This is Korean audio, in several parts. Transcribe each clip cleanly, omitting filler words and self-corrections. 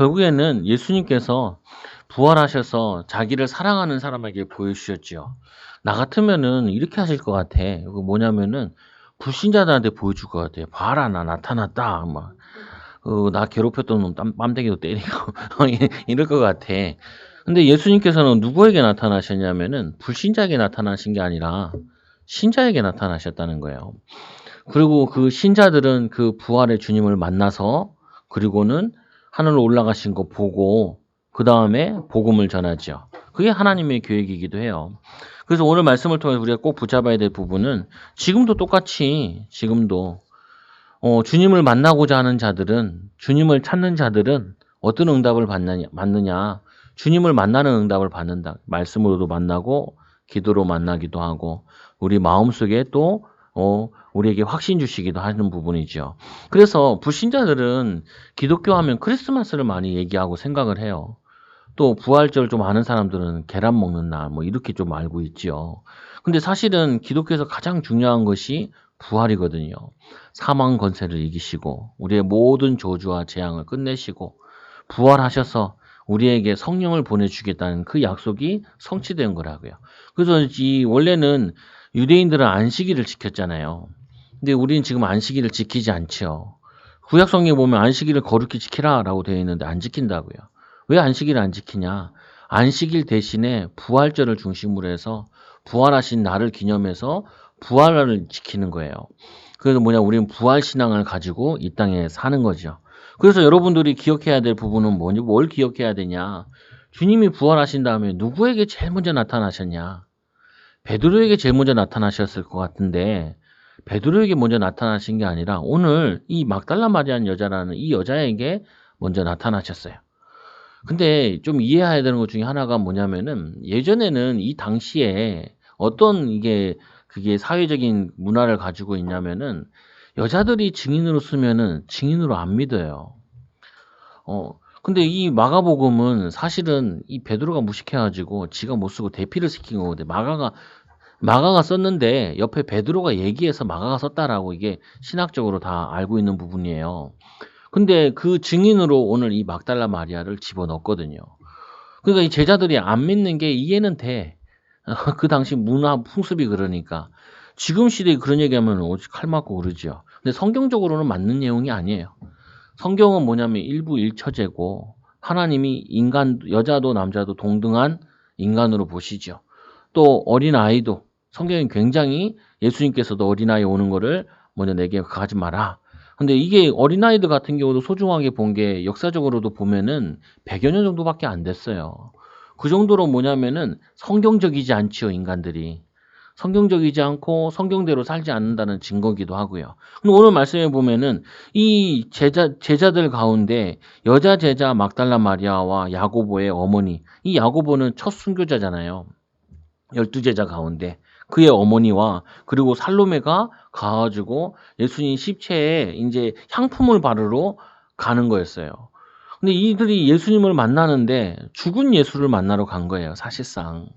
결국에는 예수님께서 부활하셔서 자기를 사랑하는 사람에게 보여주셨지요. 나 같으면은 이렇게 하실 것 같아. 그 뭐냐면은 불신자들한테 보여줄 것 같아요. "봐라 나 나타났다." 막 나 괴롭혔던 놈 뺨때기도 때리고 이럴 것 같아. 근데 예수님께서는 누구에게 나타나셨냐면은 불신자에게 나타나신 게 아니라 신자에게 나타나셨다는 거예요. 그리고 그 신자들은 그 부활의 주님을 만나서 그리고는 하늘로 올라가신 거 보고 그다음에 복음을 전하죠. 그게 하나님의 계획이기도 해요. 그래서 오늘 말씀을 통해서 우리가 꼭 붙잡아야 될 부분은 지금도 똑같이 지금도 주님을 만나고자 하는 자들은 주님을 찾는 자들은 어떤 응답을 받느냐. 주님을 만나는 응답을 받는다. 말씀으로도 만나고 기도로 만나기도 하고 우리 마음속에 또 우리에게 확신 주시기도 하는 부분이죠. 그래서 불신자들은 기독교 하면 크리스마스를 많이 얘기하고 생각을 해요. 또 부활절 좀 아는 사람들은 계란 먹는 날 뭐 이렇게 좀 알고 있지요. 근데 사실은 기독교에서 가장 중요한 것이 부활이거든요. 사망 권세를 이기시고 우리의 모든 저주와 재앙을 끝내시고 부활하셔서 우리에게 성령을 보내주겠다는 그 약속이 성취된 거라고요. 그래서 이 원래는 유대인들은 안식일을 지켰잖아요. 근데 우리는 지금 안식일을 지키지 않죠. 구약 성경에 보면 안식일을 거룩히 지키라라고 되어 있는데 안 지킨다고요. 왜 안식일을 안 지키냐? 안식일 대신에 부활절을 중심으로 해서 부활하신 날을 기념해서 부활을 지키는 거예요. 그래서 뭐냐? 우리는 부활 신앙을 가지고 이 땅에 사는 거죠. 그래서 여러분들이 기억해야 될 부분은 뭐니? 뭘 기억해야 되냐? 주님이 부활하신 다음에 누구에게 제일 먼저 나타나셨냐? 베드로에게 제일 먼저 나타나셨을 것 같은데 베드로에게 먼저 나타나신 게 아니라 오늘 이 막달라 마리아는 여자라는 이 여자에게 먼저 나타나셨어요. 근데 좀 이해해야 되는 것 중에 하나가 뭐냐면은 예전에는 이 당시에 어떤 이게 그게 사회적인 문화를 가지고 있냐면은 여자들이 증인으로 쓰면은 증인으로 안 믿어요. 근데 이 마가복음은 사실은 이 베드로가 무식해 가지고 지가 못 쓰고 대피를 시킨 거거든요. 마가가 썼는데 옆에 베드로가 얘기해서 마가가 썼다라고 이게 신학적으로 다 알고 있는 부분이에요. 근데 그 증인으로 오늘 이 막달라 마리아를 집어넣었거든요. 그러니까 이 제자들이 안 믿는 게 이해는 돼. 그 당시 문화 풍습이 그러니까. 지금 시대에 그런 얘기하면 칼 맞고 그러죠. 근데 성경적으로는 맞는 내용이 아니에요. 성경은 뭐냐면 일부일처제고 하나님이 인간 여자도 남자도 동등한 인간으로 보시죠. 또 어린아이도 성경이 굉장히 예수님께서도 어린아이 오는 거를 먼저 내게 가지 마라. 근데 이게 어린아이들 같은 경우도 소중하게 본 게 역사적으로도 보면은 100여 년 정도밖에 안 됐어요. 그 정도로 뭐냐면은 성경적이지 않지요, 인간들이. 성경적이지 않고 성경대로 살지 않는다는 증거기도 하고요. 근데 오늘 말씀에 보면은 이 제자들 가운데 여자 제자 막달라 마리아와 야고보의 어머니, 이 야고보는 첫 순교자잖아요. 12제자 가운데 그의 어머니와 그리고 살로메가 가 가지고 예수님 십체에 인제 향품을 바르러 가는 거였어요. 근데 이들이 예수님을 만나는데 죽은 예수를 만나러 간 거예요, 사실상.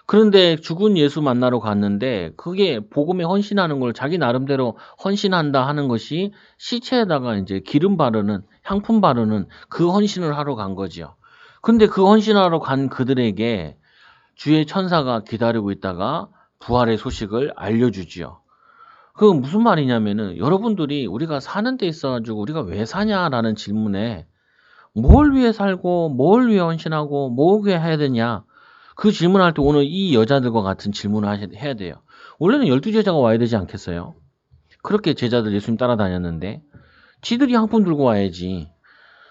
그런데 죽은 예수 만나러 갔는데 그게 복음에 헌신하는 걸 자기 나름대로 헌신한다 하는 것이 시체에다가 인제 기름 바르는 향품 바르는 그 헌신을 하러 간 거지요. 근데 그 헌신하러 간 그들에게 주의 천사가 기다리고 있다가 부활의 소식을 알려주지요. 그건 무슨 말이냐면은 여러분들이 우리가 사는 데 있어 가지고 '우리가 왜 사냐?'라는 질문에 '뭘 위해 살고 뭘 위해 헌신하고 뭐 위해 해야 되냐?' 그 질문할 때 오늘 이 여자들과 같은 질문을 해야 돼요. 원래는 12제자가 와야 되지 않겠어요? 그렇게 제자들 예수님 따라다녔는데 지들이 향품 들고 와야지.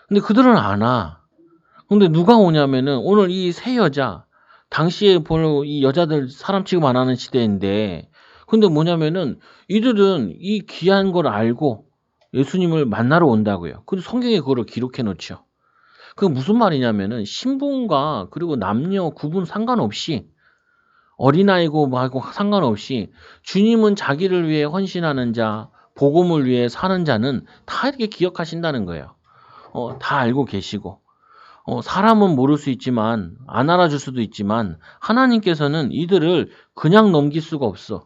근데 그들은 안 와. 근데 누가 오냐면은 오늘 이 세 여자 당시에 별로 이 여자들 사람 취급 안 하는 시대인데 근데 뭐냐면은 이들은 이 귀한 걸 알고 예수님을 만나러 온다고요. 근데 성경에 그거를 기록해 놓죠. 그게 무슨 말이냐면은 신분과 그리고 남녀 구분 상관없이 어린아이고 뭐하고 상관없이 주님은 자기를 위해 헌신하는 자, 복음을 위해 사는 자는 다 이렇게 기억하신다는 거예요. 다 알고 계시고. 사람은 모를 수 있지만 안 알아줄 수도 있지만 하나님께서는 이들을 그냥 넘길 수가 없어.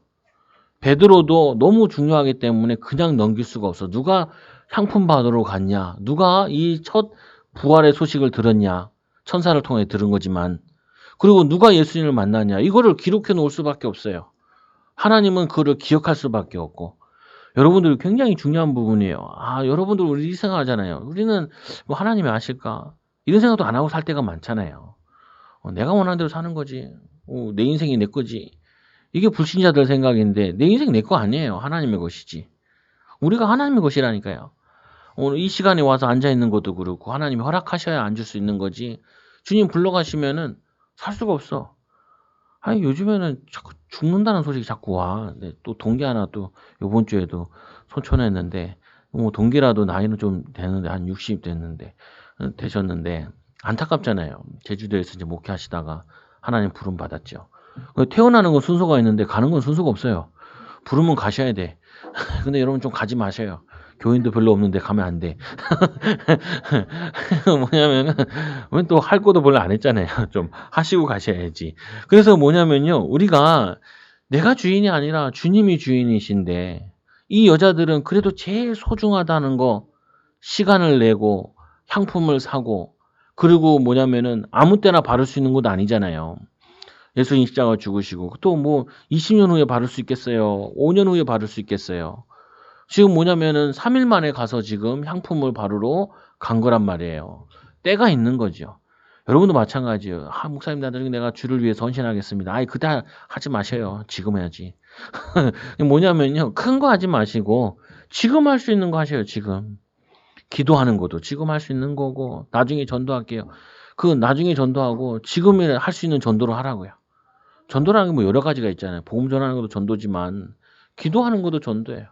베드로도 너무 중요하기 때문에 그냥 넘길 수가 없어. 누가 향품 받으러 갔냐? 누가 이 첫 부활의 소식을 들었냐? 천사를 통해 들은 거지만. 그리고 누가 예수님을 만났냐? 이거를 기록해 놓을 수밖에 없어요. 하나님은 그거를 기억할 수밖에 없고. 여러분들 굉장히 중요한 부분이에요. 여러분들 우리 이 생각하잖아요. 우리는 뭐 하나님이 아실까? 이런 생각도 안 하고 살 때가 많잖아요. 내가 원하는 대로 사는 거지. 내 인생이 내 거지. 이게 불신자들 생각인데 내 인생 내 거 아니에요. 하나님의 것이지. 우리가 하나님의 것이라니까요. 오늘 이 시간에 와서 앉아 있는 것도 그렇고 하나님이 허락하셔야 앉을 수 있는 거지. 주님 불러가시면은 살 수가 없어. 요즘에는 자꾸 죽는다는 소식이 자꾸 와. 네, 또 동기 하나 또 요번 주에도 소천했는데 뭐 동기라도 나이는 좀 되는데 한 60 됐는데 되셨는데 안타깝잖아요. 제주도에서 이제 목회하시다가 하나님 부름 받았죠. 태어나는 건 순서가 있는데 가는 건 순서가 없어요. 부르면 가셔야 돼. 근데 여러분 좀 가지 마셔요. 교인도 별로 없는데 가면 안 돼. 뭐냐면은 또 할 것도 별로 안 했잖아요. 좀 하시고 가셔야지. 그래서 뭐냐면요. 우리가 내가 주인이 아니라 주님이 주인이신데 이 여자들은 그래도 제일 소중하다는 거 시간을 내고 향품을 사고 그리고 뭐냐면은 아무 때나 바를 수 있는 것도 아니잖아요. 예수님 십자가 죽으시고 또 뭐 20년 후에 바를 수 있겠어요. 5년 후에 바를 수 있겠어요. 지금 뭐냐면은 3일 만에 가서 지금 향품을 바르러 간 거란 말이에요. 때가 있는 거죠. 여러분도 마찬가지예요. 목사님 나중에 내가 주를 위해서 헌신하겠습니다. 그때 하지 마셔요. 지금 해야지. 뭐냐면요. 큰 거 하지 마시고 지금 할 수 있는 거 하셔요. 지금. 기도하는 것도 지금 할 수 있는 거고 나중에 전도할게요. 그 나중에 전도하고 지금에 할 수 있는 전도를 하라고요. 전도라는 게 뭐 여러 가지가 있잖아요. 복음 전하는 것도 전도지만 기도하는 것도 전도예요.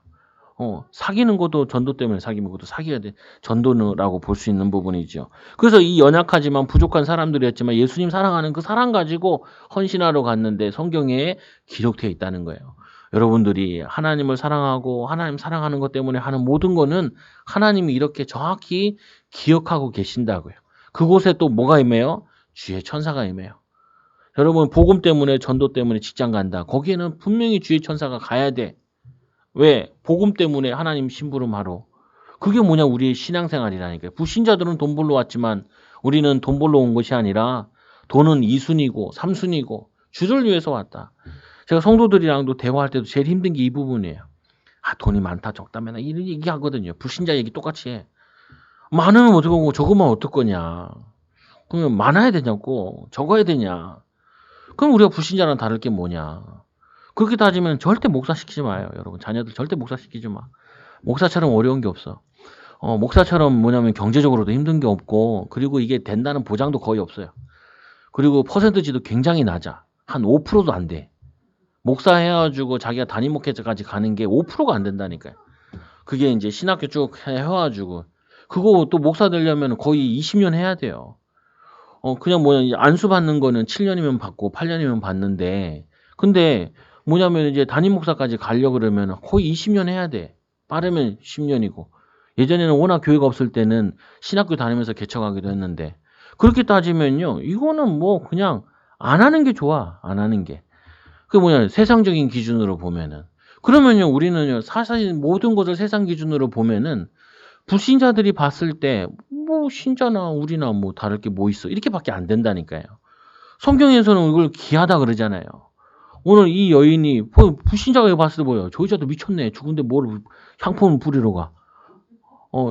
사귀는 것도 전도 때문에 사귀는 것도 사귀어야 돼. 전도라고 볼 수 있는 부분이죠. 그래서 이 연약하지만 부족한 사람들이었지만 예수님 사랑하는 그 사랑 가지고 헌신하러 갔는데 성경에 기록되어 있다는 거예요. 여러분들이 하나님을 사랑하고 하나님 사랑하는 것 때문에 하는 모든 거는 하나님이 이렇게 정확히 기억하고 계신다고요. 그곳에 또 뭐가 임해요? 주의 천사가 임해요. 여러분 복음 때문에 전도 때문에 직장 간다. 거기에는 분명히 주의 천사가 가야 돼. 왜? 복음 때문에 하나님 심부름하러. 그게 뭐냐 우리의 신앙생활이라니까요. 불신자들은 돈 벌러 왔지만 우리는 돈 벌러 온 것이 아니라 돈은 2순위고 3순위고 주를 위해서 왔다. 제가 성도들이랑도 대화할 때도 제일 힘든 게 이 부분이에요. 돈이 많다 적다 맨날 이런 얘기 하거든요. 불신자 얘기 똑같이 해. 많으면 어떡하고 적으면 어떨 거냐. 그러면 많아야 되냐고 적어야 되냐. 그럼 우리가 불신자랑 다를 게 뭐냐. 그렇게 따지면 절대 목사시키지 마요. 여러분 자녀들 절대 목사시키지 마. 목사처럼 어려운 게 없어. 목사처럼 뭐냐면 경제적으로도 힘든 게 없고 그리고 이게 된다는 보장도 거의 없어요. 그리고 퍼센트지도 굉장히 낮아. 한 5%도 안 돼. 목사 해가지고 자기가 담임 목회자까지 가는 게 5%가 안 된다니까요. 그게 이제 신학교 쭉 해가지고 그거 또 목사 되려면 거의 20년 해야 돼요. 그냥 뭐냐 안수 받는 거는 7년이면 받고 8년이면 받는데 근데 뭐냐면 이제 담임 목사까지 가려 그러면 거의 20년 해야 돼. 빠르면 10년이고. 예전에는 워낙 교회가 없을 때는 신학교 다니면서 개척하기도 했는데 그렇게 따지면요. 이거는 뭐 그냥 안 하는 게 좋아. 안 하는 게. 그게 뭐냐 세상적인 기준으로 보면은. 그러면요 우리는요 사실 모든 것을 세상 기준으로 보면은 불신자들이 봤을 때 뭐 신자나 우리나 뭐 다를 게 뭐 있어. 이렇게밖에 안 된다니까요. 성경에서는 이걸 귀하다 그러잖아요. 오늘 이 여인이 불신자가 봤을 때 뭐예요? 저 여자도 미쳤네. 죽은데 뭘 향품을 뿌리러 가.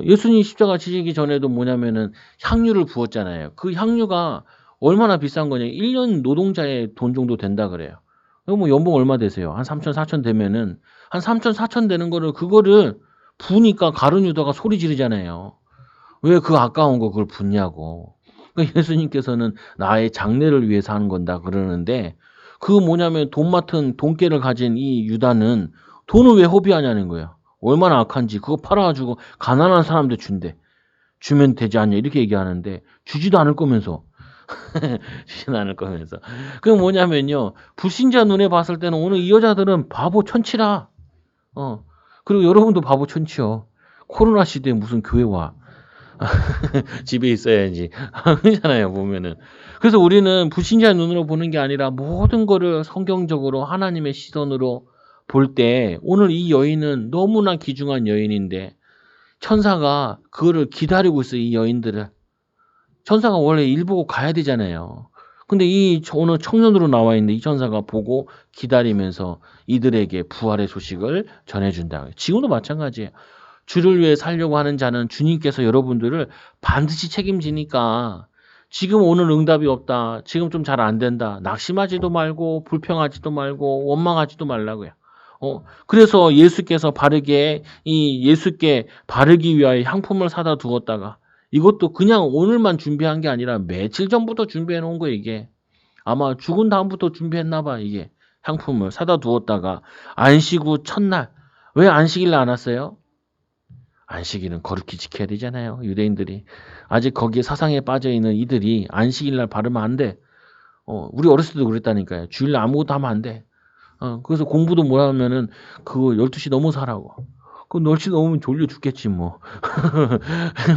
예수님 십자가 지시기 전에도 뭐냐면은 향유를 부었잖아요. 그 향유가 얼마나 비싼 거냐. 1년 노동자의 돈 정도 된다 그래요. 뭐 연봉 얼마 되세요? 한 3천, 4천 되면은 한 3천, 4천 되는 거를 그거를 부으니까 가룟 유다가 소리 지르잖아요. 왜 그 아까운 거 그걸 붓냐고. 그러니까 예수님께서는 나의 장래를 위해서 하는 건다 그러는데 그 뭐냐면 돈 맡은 돈깨를 가진 이 유다는 돈을 왜 허비하냐는 거예요. 얼마나 악한지 그거 팔아가지고 가난한 사람들 준대. 주면 되지 않냐 이렇게 얘기하는데 주지도 않을 거면서 주지도 않을 거면서 그게 뭐냐면요 불신자 눈에 봤을 때는 오늘 이 여자들은 바보 천치라. 그리고 여러분도 바보 천치요. 코로나 시대에 무슨 교회 와. 집에 있어야지. 그러잖아요, 보면은. 그래서 우리는 불신자의 눈으로 보는 게 아니라 모든 거를 성경적으로 하나님의 시선으로 볼 때 오늘 이 여인은 너무나 귀중한 여인인데 천사가 그거를 기다리고 있어요, 이 여인들을. 천사가 원래 일 보고 가야 되잖아요. 근데 오늘 청년으로 나와 있는데 이 천사가 보고 기다리면서 이들에게 부활의 소식을 전해준다. 지금도 마찬가지예요. 주를 위해 살려고 하는 자는 주님께서 여러분들을 반드시 책임지니까 지금 오늘 응답이 없다. 지금 좀 잘 안 된다. 낙심하지도 말고 불평하지도 말고 원망하지도 말라고요. 그래서 예수께 바르기 위하여 향품을 사다 두었다가 이것도 그냥 오늘만 준비한 게 아니라 며칠 전부터 준비해 놓은 거예요, 이게. 아마 죽은 다음부터 준비했나 봐, 이게. 향품을 사다 두었다가 안식 후 첫날. 왜 안식일날 안 왔어요? 안식일은 거룩히 지켜야 되잖아요, 유대인들이. 아직 거기에 사상에 빠져 있는 이들이 안식일날 바르면 안 돼. 우리 어렸을 때도 그랬다니까요. 주일날 아무것도 하면 안 돼. 그래서 공부도 뭐라 하면은 그거 12시 넘어서 하라고. 그 12시 넘으면 졸려 죽겠지 뭐.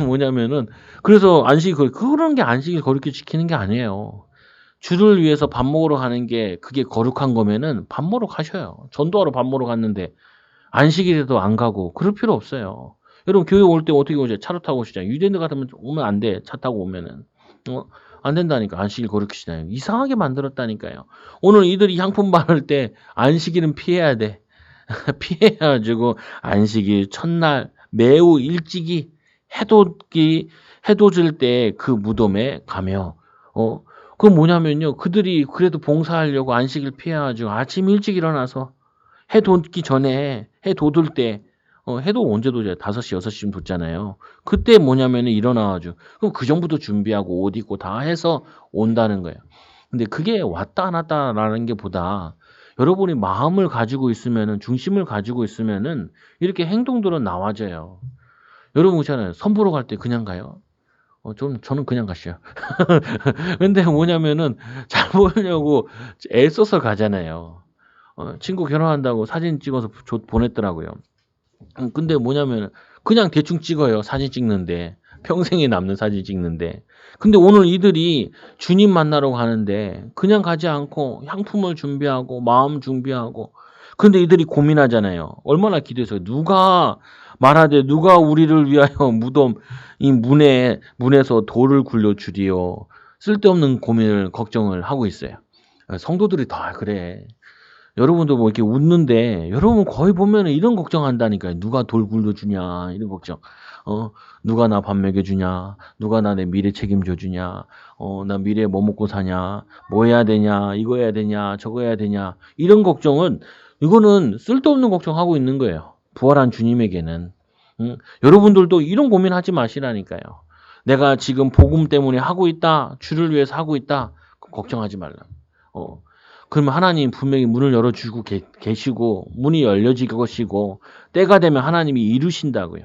뭐냐면은 그래서 그런 게 안식일 거룩히 지키는 게 아니에요. 주를 위해서 밥 먹으러 가는 게 그게 거룩한 거면은 밥 먹으러 가셔요. 전도하러 밥 먹으러 갔는데 안식일에도 안 가고 그럴 필요 없어요. 여러분 교회 올 때 어떻게 오죠? 차로 타고 오시잖아요. 유대인들 같으면 오면 안 돼. 차 타고 오면은. 안 된다니까. 안식일 거룩히 지나요. 이상하게 만들었다니까요. 오늘 이들이 향품 바를 때 안식일은 피해야 돼. 피해가지고 안식일 첫날 매우 일찍이 해돋을 때 그 무덤에 가며 그건 뭐냐면요. 그들이 그래도 봉사하려고 안식일 피해가지고 아침 일찍 일어나서 해 돋기 전에 해 돋을 때 해도 언제 도져요? 5시, 6시쯤 돋잖아요. 그때 뭐냐면은 일어나가지고 그럼 그 전부터 준비하고 옷 입고 다 해서 온다는 거예요. 근데 그게 왔다 안 왔다라는 게 보다 여러분이 마음을 가지고 있으면은 중심을 가지고 있으면은 이렇게 행동들은 나와져요. 여러분 그렇잖아요. 선보러 갈 때 그냥 가요? 저는 그냥 갔어요. 근데 뭐냐면은 잘 보이려고 애써서 가잖아요. 친구 결혼한다고 사진 찍어서 보냈더라고요. 근데 뭐냐면 그냥 대충 찍어요. 사진 찍는데. 평생에 남는 사진 찍는데. 근데 오늘 이들이 주님 만나러 가는데 그냥 가지 않고 향품을 준비하고 마음 준비하고 근데 이들이 고민하잖아요. 얼마나 기도해서 누가 말하되 누가 우리를 위하여 이 문에서 돌을 굴려 주리요. 쓸데없는 고민을 걱정을 하고 있어요. 성도들이 다 그래. 여러분도 뭐 이렇게 웃는데 여러분 거의 보면은 이런 걱정한다니까요. 누가 돌 굴려주냐 이런 걱정. 누가 나 밥 먹여주냐, 누가 나 내 미래 책임져 주냐, 나 미래에 뭐 먹고 사냐, 뭐 해야 되냐, 이거 해야 되냐, 저거 해야 되냐 이런 걱정은 이거는 쓸데없는 걱정하고 있는 거예요. 부활한 주님에게는. 여러분들도 이런 고민하지 마시라니까요. 내가 지금 복음 때문에 하고 있다, 주를 위해서 하고 있다, 걱정하지 말라. 그러면 하나님 분명히 문을 열어주고 계시고 문이 열려질 것이고 때가 되면 하나님이 이루신다고요.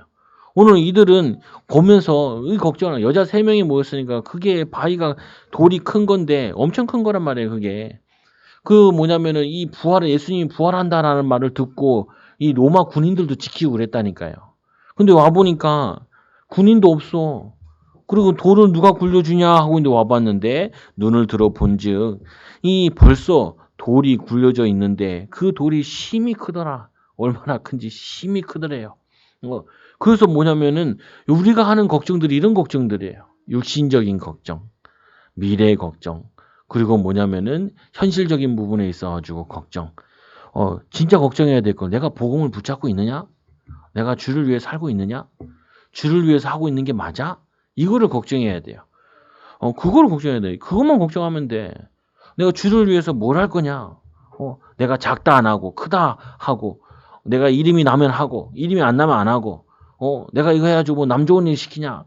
오늘 이들은 보면서 이 걱정을 여자 3명이 모였으니까 그게 바위가 돌이 큰 건데 엄청 큰 거란 말이에요. 그게 뭐냐면은 이 예수님이 부활한다라는 말을 듣고 이 로마 군인들도 지키고 그랬다니까요. 근데 와 보니까 군인도 없어. 그리고 돌을 누가 굴려주냐 하고 있는데 와봤는데 눈을 들어 본즉 이 벌써 돌이 굴려져 있는데 그 돌이 심히 크더라. 얼마나 큰지 심히 크더래요. 그래서 뭐냐면은 우리가 하는 걱정들이 이런 걱정들이에요. 육신적인 걱정, 미래 걱정, 그리고 뭐냐면은 현실적인 부분에 있어가지고 걱정. 진짜 걱정해야 될 건 내가 복음을 붙잡고 있느냐? 내가 주를 위해 살고 있느냐? 주를 위해서 하고 있는 게 맞아? 이거를 걱정해야 돼요. 그거를 걱정해야 돼. 그것만 걱정하면 돼. 내가 주를 위해서 뭘 할 거냐? 내가 작다 안 하고 크다 하고 내가 이름이 나면 하고 이름이 안 나면 안 하고 내가 이거 해가지고 뭐 남 좋은 일 시키냐?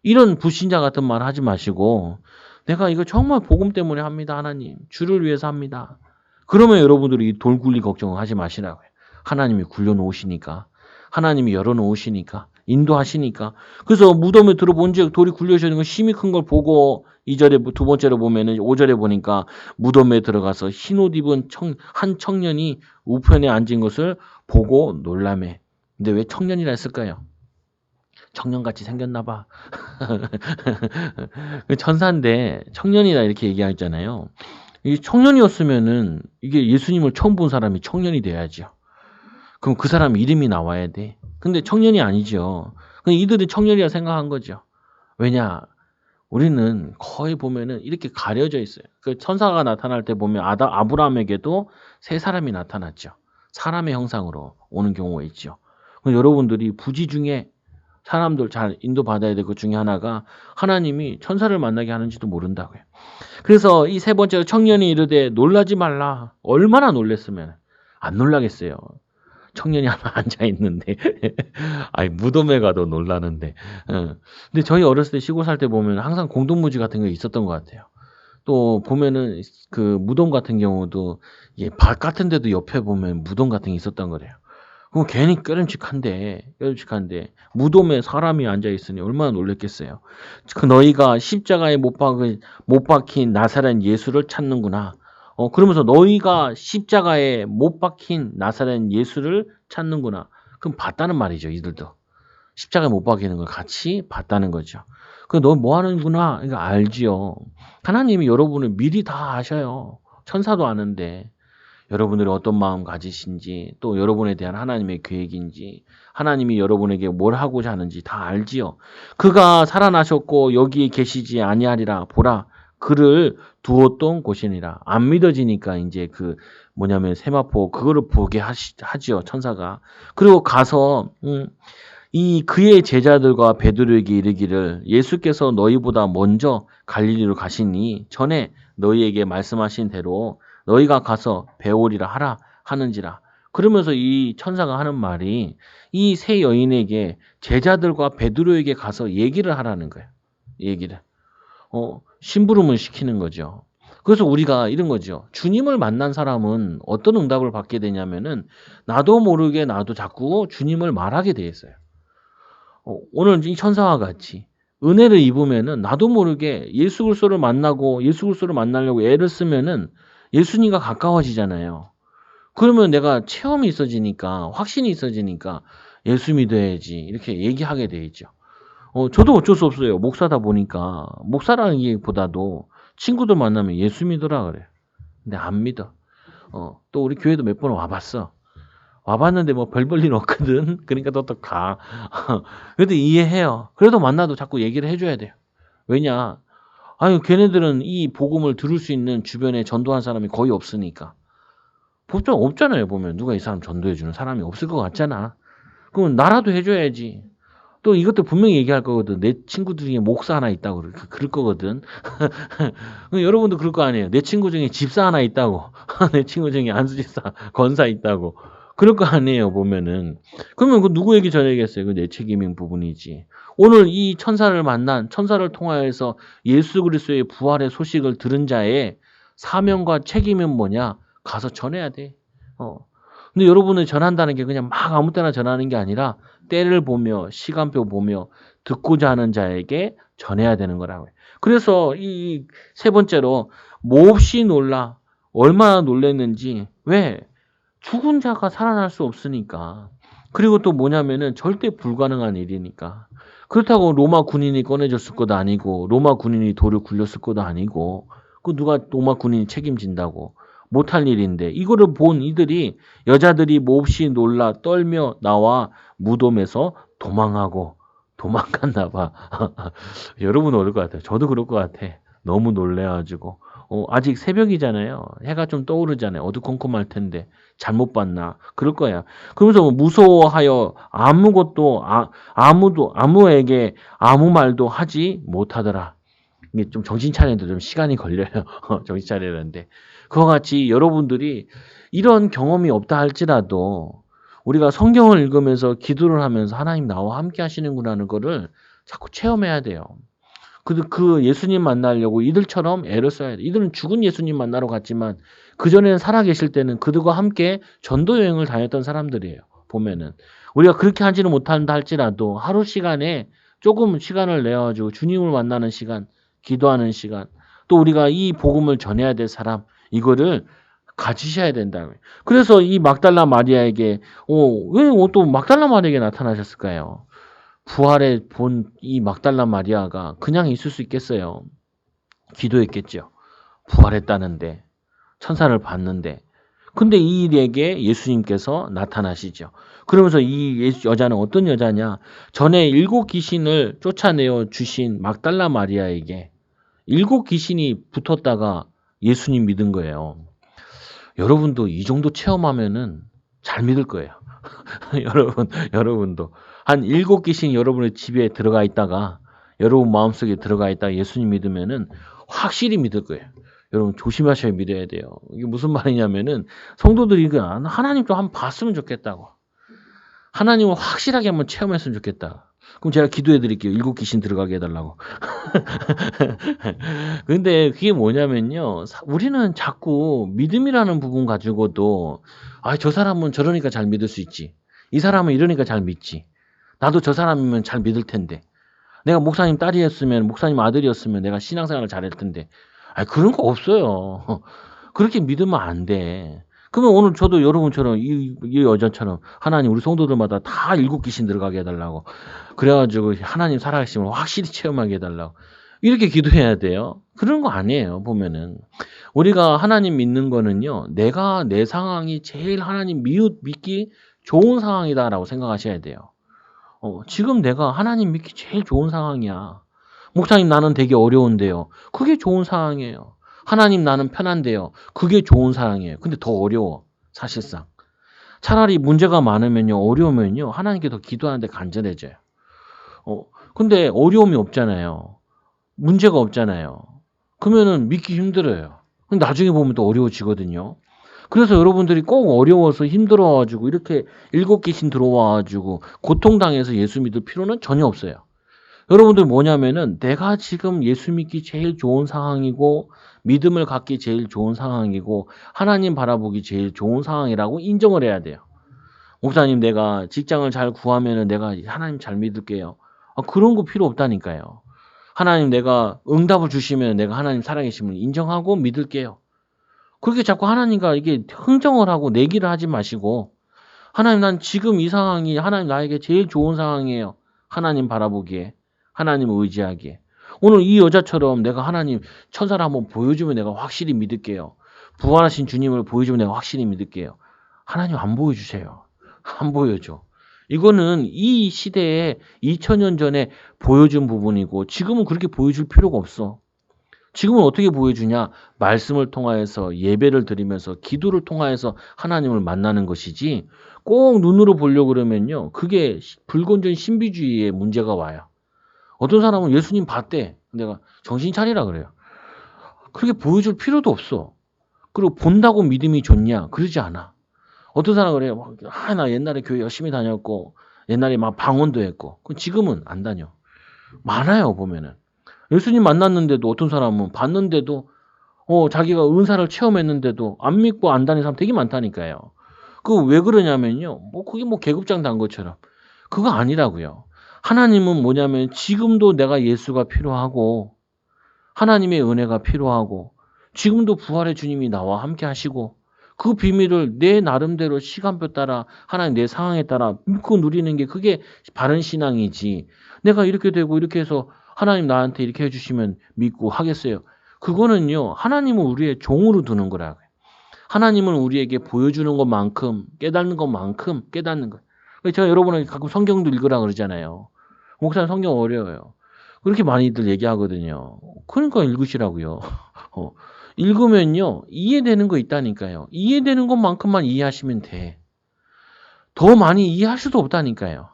이런 불신자 같은 말 하지 마시고 내가 이거 정말 복음 때문에 합니다. 하나님. 주를 위해서 합니다. 그러면 여러분들이 돌굴리 걱정하지 마시라고요. 하나님이 굴려놓으시니까. 하나님이 열어놓으시니까. 인도하시니까. 그래서 무덤에 들어본즉 돌이 굴려져 있는 건 심히 큰 걸 보고 2절에 두 번째로 보면은 5절에 보니까 무덤에 들어가서 흰옷 입은 한 청년이 우편에 앉은 것을 보고 놀라매. 근데 왜 청년이라 했을까요? 청년같이 생겼나 봐. 천사인데 청년이라 이렇게 얘기하잖아요. 이 청년이었으면은 이게 예수님을 처음 본 사람이 청년이 돼야죠. 그럼 그 사람 이름이 나와야 돼. 근데 청년이 아니죠. 이들은 청년이라 생각한 거죠. 왜냐? 우리는 거의 보면은 이렇게 가려져 있어요. 그 천사가 나타날 때 보면 아브라함에게도 세 사람이 나타났죠. 사람의 형상으로 오는 경우가 있죠. 그럼 여러분들이 부지 중에 사람들 잘 인도받아야 될 것 중에 하나가 하나님이 천사를 만나게 하는지도 모른다고요. 그래서 이 세 번째로 청년이 이르되 놀라지 말라. 얼마나 놀랬으면 안 놀라겠어요. 청년이 하나 앉아 있는데 아이 무덤에 가도 놀라는데. 근데 저희 어렸을 때 시골 살 때 보면 항상 공동묘지 같은 게 있었던 것 같아요. 또 보면은 그 무덤 같은 경우도 이게 밭 같은 데도 옆에 보면 무덤 같은 게 있었던 거래요. 그럼 괜히 꺼림칙한데 무덤에 사람이 앉아 있으니 얼마나 놀랬겠어요. 그 너희가 십자가에 못 박힌 나사렛 예수를 찾는구나. 그러면서 너희가 십자가에 못 박힌 나사렛 예수를 찾는구나. 그럼 봤다는 말이죠, 이들도. 십자가에 못 박이는 걸 같이 봤다는 거죠. 너 뭐 하는구나. 이거 알지요. 하나님이 여러분을 미리 다 아셔요. 천사도 아는데. 여러분들이 어떤 마음 가지신지, 또 여러분에 대한 하나님의 계획인지, 하나님이 여러분에게 뭘 하고자 하는지 다 알지요. 그가 살아나셨고 여기 계시지 아니하리라 보라. 그를 두었던 곳이니라. 안 믿어지니까 이제 그 뭐냐면 세마포 그거를 보게 하지요, 천사가. 그리고 가서 이 그의 제자들과 베드로에게 이르기를 예수께서 너희보다 먼저 갈릴리로 가시니 전에 너희에게 말씀하신 대로 너희가 가서 배우리라 하라 하는지라. 그러면서 이 천사가 하는 말이 이 세 여인에게 제자들과 베드로에게 가서 얘기를 하라는 거예요. 얘기를. 심부름을 시키는 거죠. 그래서 우리가 이런 거죠. 주님을 만난 사람은 어떤 응답을 받게 되냐면은 나도 모르게 나도 자꾸 주님을 말하게 돼 있어요. 오늘 이 천사와 같이 은혜를 입으면은 나도 모르게 예수 그리스도를 만나고 예수 그리스도를 만나려고 애를 쓰면은 예수님과 가까워지잖아요. 그러면 내가 체험이 있어지니까 확신이 있어지니까 예수 믿어야지 이렇게 얘기하게 돼 있죠. 저도 어쩔 수 없어요. 목사다 보니까 목사라는 얘기보다도 친구들 만나면 예수 믿으라 그래요. 근데 안 믿어. 또 우리 교회도 몇 번 와봤어. 와봤는데 뭐 별 볼 일 없거든. 그러니까 또 가. 그래도 이해해요. 그래도 만나도 자꾸 얘기를 해줘야 돼요. 왜냐? 아유, 걔네들은 이 복음을 들을 수 있는 주변에 전도한 사람이 거의 없으니까. 보통 없잖아요, 보면. 누가 이 사람 전도해주는 사람이 없을 것 같잖아. 그럼 나라도 해줘야지. 또 이것도 분명히 얘기할 거거든. 내 친구들 중에 목사 하나 있다고 그럴 거거든. 여러분도 그럴 거 아니에요. 내 친구 중에 집사 하나 있다고. 내 친구 중에 안수집사, 권사 있다고. 그럴 거 아니에요, 보면은. 그러면 그 누구 얘기 전해야겠어요? 그 내 책임인 부분이지. 오늘 이 천사를 통하여서 예수 그리스도의 부활의 소식을 들은 자의 사명과 책임은 뭐냐? 가서 전해야 돼. 근데 여러분을 전한다는 게 그냥 막 아무 때나 전하는 게 아니라 때를 보며 시간표 보며 듣고자 하는 자에게 전해야 되는 거라고요. 그래서 이 세 번째로 몹시 놀라. 얼마나 놀랐는지. 왜? 죽은 자가 살아날 수 없으니까. 그리고 또 뭐냐면은 절대 불가능한 일이니까. 그렇다고 로마 군인이 꺼내줬을 것도 아니고 로마 군인이 돌을 굴렸을 것도 아니고 그 누가 로마 군인이 책임진다고. 못할 일인데 이거를 본 이들이 여자들이 몹시 놀라 떨며 나와 무덤에서 도망갔나 봐. 여러분 어떨 것 같아요? 저도 그럴 것 같아. 너무 놀래가지고 아직 새벽이잖아요. 해가 좀 떠오르잖아요. 어두컴컴할 텐데 잘못 봤나? 그럴 거야. 그러면서 뭐 무서워하여 아무에게 아무 말도 하지 못하더라. 이게 좀 정신 차리는데 좀 시간이 걸려요. 정신 차리는데. 그와 같이 여러분들이 이런 경험이 없다 할지라도 우리가 성경을 읽으면서 기도를 하면서 하나님 나와 함께 하시는구나는 거를 자꾸 체험해야 돼요. 그 예수님 만나려고 이들처럼 애를 써야 돼. 이들은 죽은 예수님 만나러 갔지만 그전에는 살아계실 때는 그들과 함께 전도 여행을 다녔던 사람들이에요. 보면은. 우리가 그렇게 하지는 못한다 할지라도 하루 시간에 조금 시간을 내어가지고 주님을 만나는 시간, 기도하는 시간, 또 우리가 이 복음을 전해야 될 사람, 이거를 가지셔야 된다고요. 그래서 이 막달라 마리아에게 왜 또 막달라 마리아에게 나타나셨을까요? 부활에 본 이 막달라 마리아가 그냥 있을 수 있겠어요? 기도했겠죠. 부활했다는데 천사를 봤는데 근데 이 일에게 예수님께서 나타나시죠. 그러면서 이 여자는 어떤 여자냐? 전에 7 귀신을 쫓아내어 주신 막달라 마리아에게 7 귀신이 붙었다가 예수님 믿은 거예요. 여러분도 이 정도 체험하면은 잘 믿을 거예요. 여러분도 한 7 귀신이 여러분의 집에 들어가 있다가 여러분 마음속에 들어가 있다가 예수님 믿으면은 확실히 믿을 거예요. 여러분 조심하셔야 믿어야 돼요. 이게 무슨 말이냐면은 성도들이 그 하나님 좀 한번 봤으면 좋겠다고. 하나님을 확실하게 한번 체험했으면 좋겠다. 그럼 제가 기도해 드릴게요. 7 귀신 들어가게 해 달라고. 근데 그게 뭐냐면요. 우리는 자꾸 믿음이라는 부분 가지고도 '아 저 사람은 저러니까 잘 믿을 수 있지. 이 사람은 이러니까 잘 믿지. 나도 저 사람이면 잘 믿을 텐데. 내가 목사님 딸이었으면 목사님 아들이었으면 내가 신앙생활을 잘할 텐데.' 아이 그런 거 없어요. 그렇게 믿으면 안 돼. 그러면 오늘 저도 여러분처럼 이 여자처럼 하나님 우리 성도들마다 다 7 귀신 들어가게 해 달라고. 그래 가지고 하나님 살아계심을 확실히 체험하게 해 달라고. 이렇게 기도해야 돼요. 그런 거 아니에요 보면은. 우리가 하나님 믿는 거는요. 내가 내 상황이 제일 하나님 믿기 좋은 상황이다라고 생각하셔야 돼요. 지금 내가 하나님 믿기 제일 좋은 상황이야. 목사님 나는 되게 어려운데요. 그게 좋은 상황이에요. 하나님 나는 편한데요. 그게 좋은 상황이에요. 근데 더 어려워 사실상. 차라리 문제가 많으면요. 어려우면요. 하나님께 더 기도하는데 간절해져요. 근데 어려움이 없잖아요. 문제가 없잖아요. 그러면은 믿기 힘들어요. 근데 나중에 보면 또 어려워지거든요. 그래서 여러분들이 꼭 어려워서 힘들어 가지고 이렇게 7 귀신 들어와 가지고 고통당해서 예수 믿을 필요는 전혀 없어요. 여러분들 뭐냐면은 내가 지금 예수 믿기 제일 좋은 상황이고 믿음을 갖기 제일 좋은 상황이고 하나님 바라보기 제일 좋은 상황이라고 인정을 해야 돼요. 목사님 내가 직장을 잘 구하면은 내가 하나님 잘 믿을게요. 그런 거 필요 없다니까요. 하나님 내가 응답을 주시면 내가 하나님 살아계심을 인정하고 믿을게요. 그렇게 자꾸 하나님과 이게 흥정을 하고 내기를 하지 마시고 하나님 난 지금 이 상황이 하나님 나에게 제일 좋은 상황이에요. 하나님 바라보기에. 하나님을 의지하기에. 오늘 이 여자처럼 내가 하나님 천사를 한번 보여주면 내가 확실히 믿을게요. 부활하신 주님을 보여주면 내가 확실히 믿을게요. 하나님 안 보여주세요. 안 보여줘. 이거는 이 시대에 2000년 전에 보여준 부분이고 지금은 그렇게 보여줄 필요가 없어. 지금은 어떻게 보여주냐? 말씀을 통하여서 예배를 드리면서 기도를 통하여서 하나님을 만나는 것이지 꼭 눈으로 보려고 그러면요. 그게 불건전 신비주의의 문제가 와요. 어떤 사람은 예수님 봤대. 내가 정신 차리라 그래요. 그렇게 보여줄 필요도 없어. 그리고 본다고 믿음이 좋냐? 그러지 않아. 어떤 사람은 그래요. 나 옛날에 교회 열심히 다녔고 옛날에 막 방언도 했고 지금은 안 다녀. 많아요 보면은. 예수님 만났는데도 어떤 사람은 봤는데도 자기가 은사를 체험했는데도 안 믿고 안 다니는 사람 되게 많다니까요. 그 왜 그러냐면요. 그게 계급장 단 것처럼. 그거 아니라고요. 하나님은 뭐냐면 지금도 내가 예수가 필요하고 하나님의 은혜가 필요하고 지금도 부활의 주님이 나와 함께 하시고 그 비밀을 내 나름대로 시간표 따라 하나님 내 상황에 따라 믿고 누리는 게 그게 바른 신앙이지. 내가 이렇게 되고 이렇게 해서 하나님 나한테 이렇게 해주시면 믿고 하겠어요. 그거는요. 하나님을 우리의 종으로 두는 거라고요. 하나님은 우리에게 보여주는 것만큼 깨닫는 것만큼 깨닫는 거. 제가 여러분에게 가끔 성경도 읽으라 그러잖아요. 목사님 성경 어려워요. 그렇게 많이들 얘기하거든요. 그러니까 읽으시라고요. 읽으면요. 이해되는 거 있다니까요. 이해되는 것만큼만 이해하시면 돼. 더 많이 이해할 수도 없다니까요.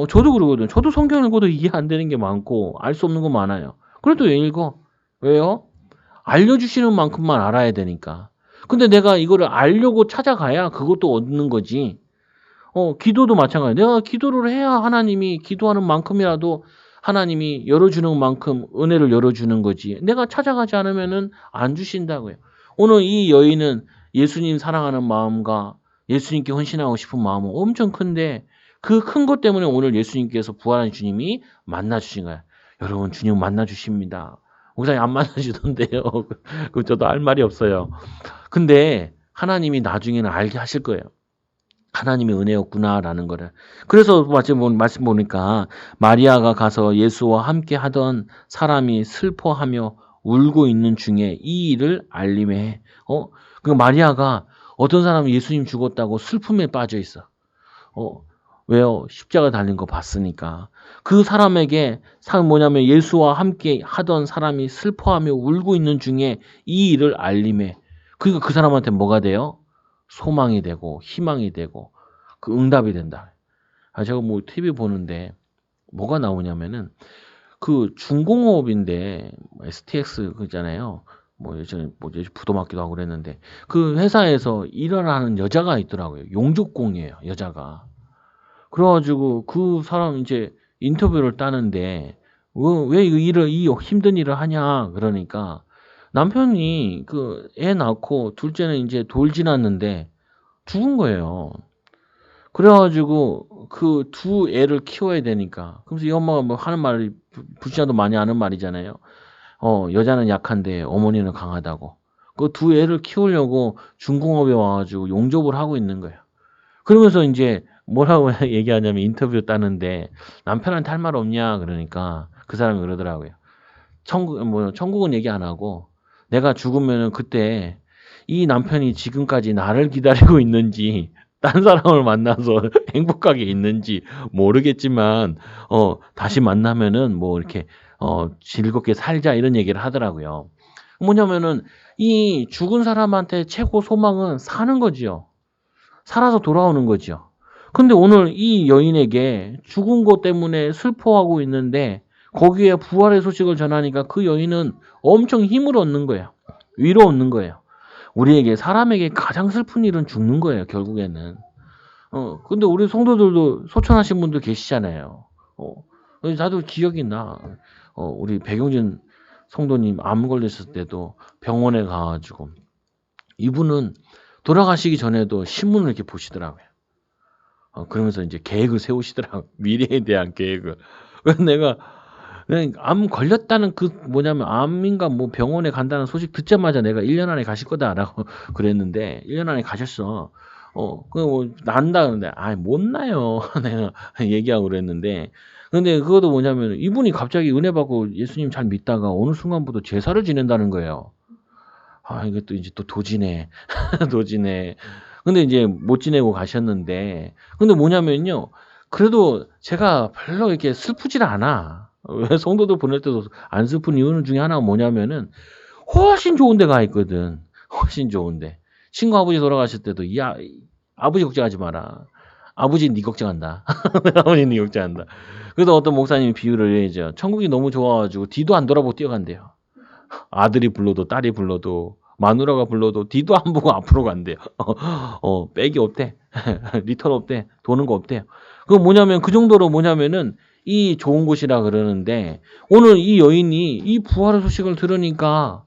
저도 그러거든요. 저도 성경 읽어도 이해 안 되는 게 많고 알 수 없는 거 많아요. 그래도 왜 읽어? 왜요? 알려주시는 만큼만 알아야 되니까. 근데 내가 이거를 알려고 찾아가야 그것도 얻는 거지. 기도도 마찬가지예요. 내가 기도를 해야 하나님이 기도하는 만큼이라도 하나님이 열어주는 만큼 은혜를 열어주는 거지. 내가 찾아가지 않으면은 안 주신다고요. 오늘 이 여인은 예수님 사랑하는 마음과 예수님께 헌신하고 싶은 마음은 엄청 큰데 그 큰 것 때문에 오늘 예수님께서 부활한 주님이 만나 주신 거야. 여러분 주님 만나 주십니다. 목사님 안 만나 주던데요. 그 저도 할 말이 없어요. 근데 하나님이 나중에는 알게 하실 거예요. 하나님의 은혜였구나라는 거를. 그래서 말씀 보니까 마리아가 가서 예수와 함께 하던 사람이 슬퍼하며 울고 있는 중에 이 일을 알림해. 그 마리아가 어떤 사람은 예수님 죽었다고 슬픔에 빠져 있어. 어, 왜요? 십자가 달린 거 봤으니까. 그 사람에게 뭐냐면 예수와 함께 하던 사람이 슬퍼하며 울고 있는 중에 이 일을 알림해. 그러니까 그 사람한테 뭐가 돼요? 소망이 되고 희망이 되고 그 응답이 된다. 제가 뭐 TV 보는데 뭐가 나오냐면은 그 중공업인데 STX 그잖아요. 뭐 예전에 부도맞기도 하고 그랬는데 그 회사에서 일어나는 여자가 있더라고요. 용접공이에요, 여자가. 그래가지고 그 사람 이제 인터뷰를 따는데 왜 이 힘든 일을 하냐 그러니까 남편이 그 애 낳고 둘째는 이제 돌 지났는데 죽은 거예요. 그래가지고 그 두 애를 키워야 되니까 그래서 이 엄마가 뭐 하는 말이 불신자도 많이 하는 말이잖아요. 여자는 약한데 어머니는 강하다고. 그 두 애를 키우려고 중공업에 와가지고 용접을 하고 있는 거예요. 그러면서 이제 뭐라고 얘기하냐면 인터뷰 따는데 남편한테 할 말 없냐 그러니까 그 사람이 그러더라고요. 천국은 얘기 안 하고 내가 죽으면은 그때 이 남편이 지금까지 나를 기다리고 있는지 딴 사람을 만나서 행복하게 있는지 모르겠지만 다시 만나면은 뭐 이렇게 즐겁게 살자 이런 얘기를 하더라고요. 뭐냐면은 이 죽은 사람한테 최고 소망은 사는 거지요. 살아서 돌아오는 거죠. 근데 오늘 이 여인에게 죽은 것 때문에 슬퍼하고 있는데 거기에 부활의 소식을 전하니까 그 여인은 엄청 힘을 얻는 거예요. 위로 얻는 거예요. 우리에게 사람에게 가장 슬픈 일은 죽는 거예요. 결국에는. 근데 우리 성도들도 소천하신 분들 계시잖아요. 나도 기억이 나. 우리 백용진 성도님 암 걸렸을 때도 병원에 가가지고 이분은 돌아가시기 전에도 신문을 이렇게 보시더라고요. 그러면서 이제 계획을 세우시더라고요. 미래에 대한 계획을. 그래서 내가 암 걸렸다는 그 뭐냐면 암인가 뭐 병원에 간다는 소식 듣자마자 내가 1년 안에 가실 거다라고 그랬는데 1년 안에 가셨어. 뭐 난다 그러는데 못 나요. 내가 얘기하고 그랬는데 근데 그것도 뭐냐면 이분이 갑자기 은혜 받고 예수님 잘 믿다가 어느 순간부터 제사를 지낸다는 거예요. 이게 또 이제 또 도지네. 도지네. 근데 이제 못 지내고 가셨는데 근데 뭐냐면요. 그래도 제가 별로 이렇게 슬프질 않아. 왜 성도들 보낼 때도 안 슬픈 이유는 중에 하나가 뭐냐면은 훨씬 좋은 데 가 있거든. 훨씬 좋은 데. 친구 아버지 돌아가실 때도 아버지 걱정하지 마라. 아버지는 네 걱정한다. 아버지는 네 걱정한다. 그래서 어떤 목사님이 비유를 해야죠. 천국이 너무 좋아 가지고 뒤도 안 돌아보고 뛰어간대요. 아들이 불러도 딸이 불러도 마누라가 불러도 뒤도 안 보고 앞으로 간대요. 백이 없대. 리턴 없대. 도는 거 없대요. 그거 뭐냐면 그 정도로 뭐냐면은 이 좋은 곳이라 그러는데 오늘 이 여인이 이 부활의 소식을 들으니까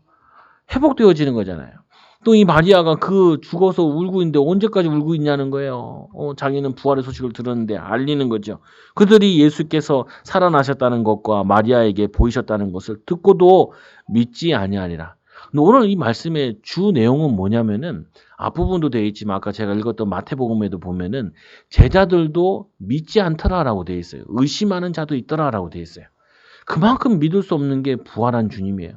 회복되어지는 거잖아요. 또 이 마리아가 그 죽어서 울고 있는데 언제까지 울고 있냐는 거예요. 자기는 부활의 소식을 들었는데 알리는 거죠. 그들이 예수께서 살아나셨다는 것과 마리아에게 보이셨다는 것을 듣고도 믿지 아니하리라. 근데 오늘 이 말씀의 주 내용은 뭐냐면은 앞부분도 되어 있지만 아까 제가 읽었던 마태복음에도 보면은 제자들도 믿지 않더라라고 되어 있어요. 의심하는 자도 있더라라고 되어 있어요. 그만큼 믿을 수 없는 게 부활한 주님이에요.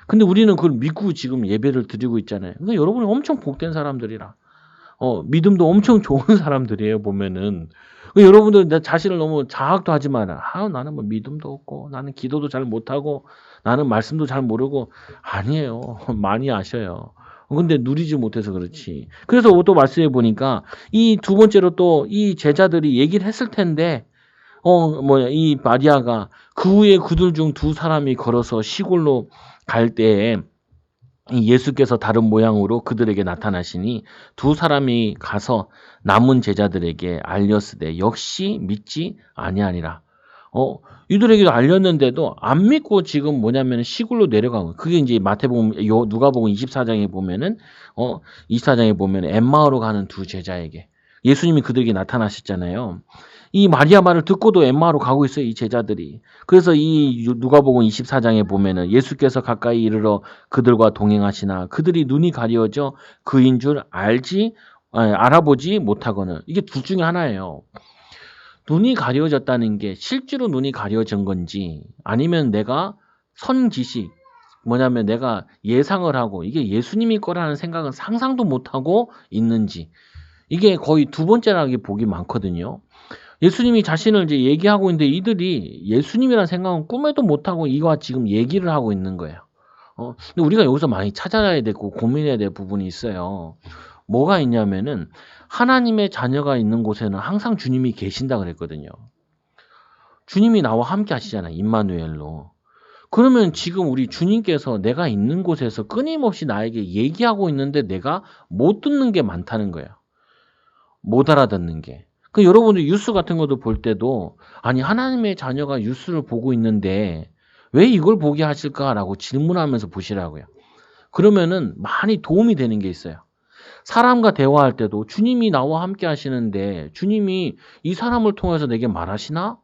근데 우리는 그걸 믿고 지금 예배를 드리고 있잖아요. 근데 여러분이 엄청 복된 사람들이라. 믿음도 엄청 좋은 사람들이에요, 보면은. 여러분들 내 자신을 너무 자학도 하지 마라. 나는 뭐 믿음도 없고, 나는 기도도 잘 못하고, 나는 말씀도 잘 모르고. 아니에요. 많이 아셔요. 근데 누리지 못해서 그렇지. 그래서 또 말씀해 보니까 이 두 번째로 또 이 제자들이 얘기를 했을 텐데, 이 마리아가 그 후에 그들 중 두 사람이 걸어서 시골로 갈 때에 예수께서 다른 모양으로 그들에게 나타나시니 두 사람이 가서 남은 제자들에게 알렸으되 역시 믿지 아니하니라. 이들에게도 알렸는데도 안 믿고 지금 뭐냐면 시골로 내려가고 그게 이제 마태복음 누가복음 24장에 보면은 24장에 보면 엠마오로 가는 두 제자에게 예수님이 그들에게 나타나셨잖아요. 이 마리아 말을 듣고도 엠마오로 가고 있어요, 이 제자들이. 그래서 이 누가복음 24장에 보면은 예수께서 가까이 이르러 그들과 동행하시나 그들이 눈이 가려져 그인 줄 알아보지 못하거늘. 이게 둘 중에 하나예요. 눈이 가려졌다는 게 실제로 눈이 가려진 건지 아니면 내가 선지식 뭐냐면 내가 예상을 하고 이게 예수님이 거라는 생각은 상상도 못 하고 있는지. 이게 거의 두 번째라는 복이 많거든요. 예수님이 자신을 이제 얘기하고 있는데 이들이 예수님이라는 생각은 꿈에도 못 하고 이와 지금 얘기를 하고 있는 거예요. 근데 우리가 여기서 많이 찾아야 되고 고민해야 될 부분이 있어요. 뭐가 있냐면은 하나님의 자녀가 있는 곳에는 항상 주님이 계신다 그랬거든요. 주님이 나와 함께 하시잖아요. 임마누엘로. 그러면 지금 우리 주님께서 내가 있는 곳에서 끊임없이 나에게 얘기하고 있는데 내가 못 듣는 게 많다는 거예요. 못 알아듣는 게. 여러분들 뉴스 같은 것도 볼 때도 아니 하나님의 자녀가 뉴스를 보고 있는데 왜 이걸 보게 하실까라고 질문하면서 보시라고요. 그러면은 많이 도움이 되는 게 있어요. 사람과 대화할 때도 주님이 나와 함께 하시는데 주님이 이 사람을 통해서 내게 말하시나?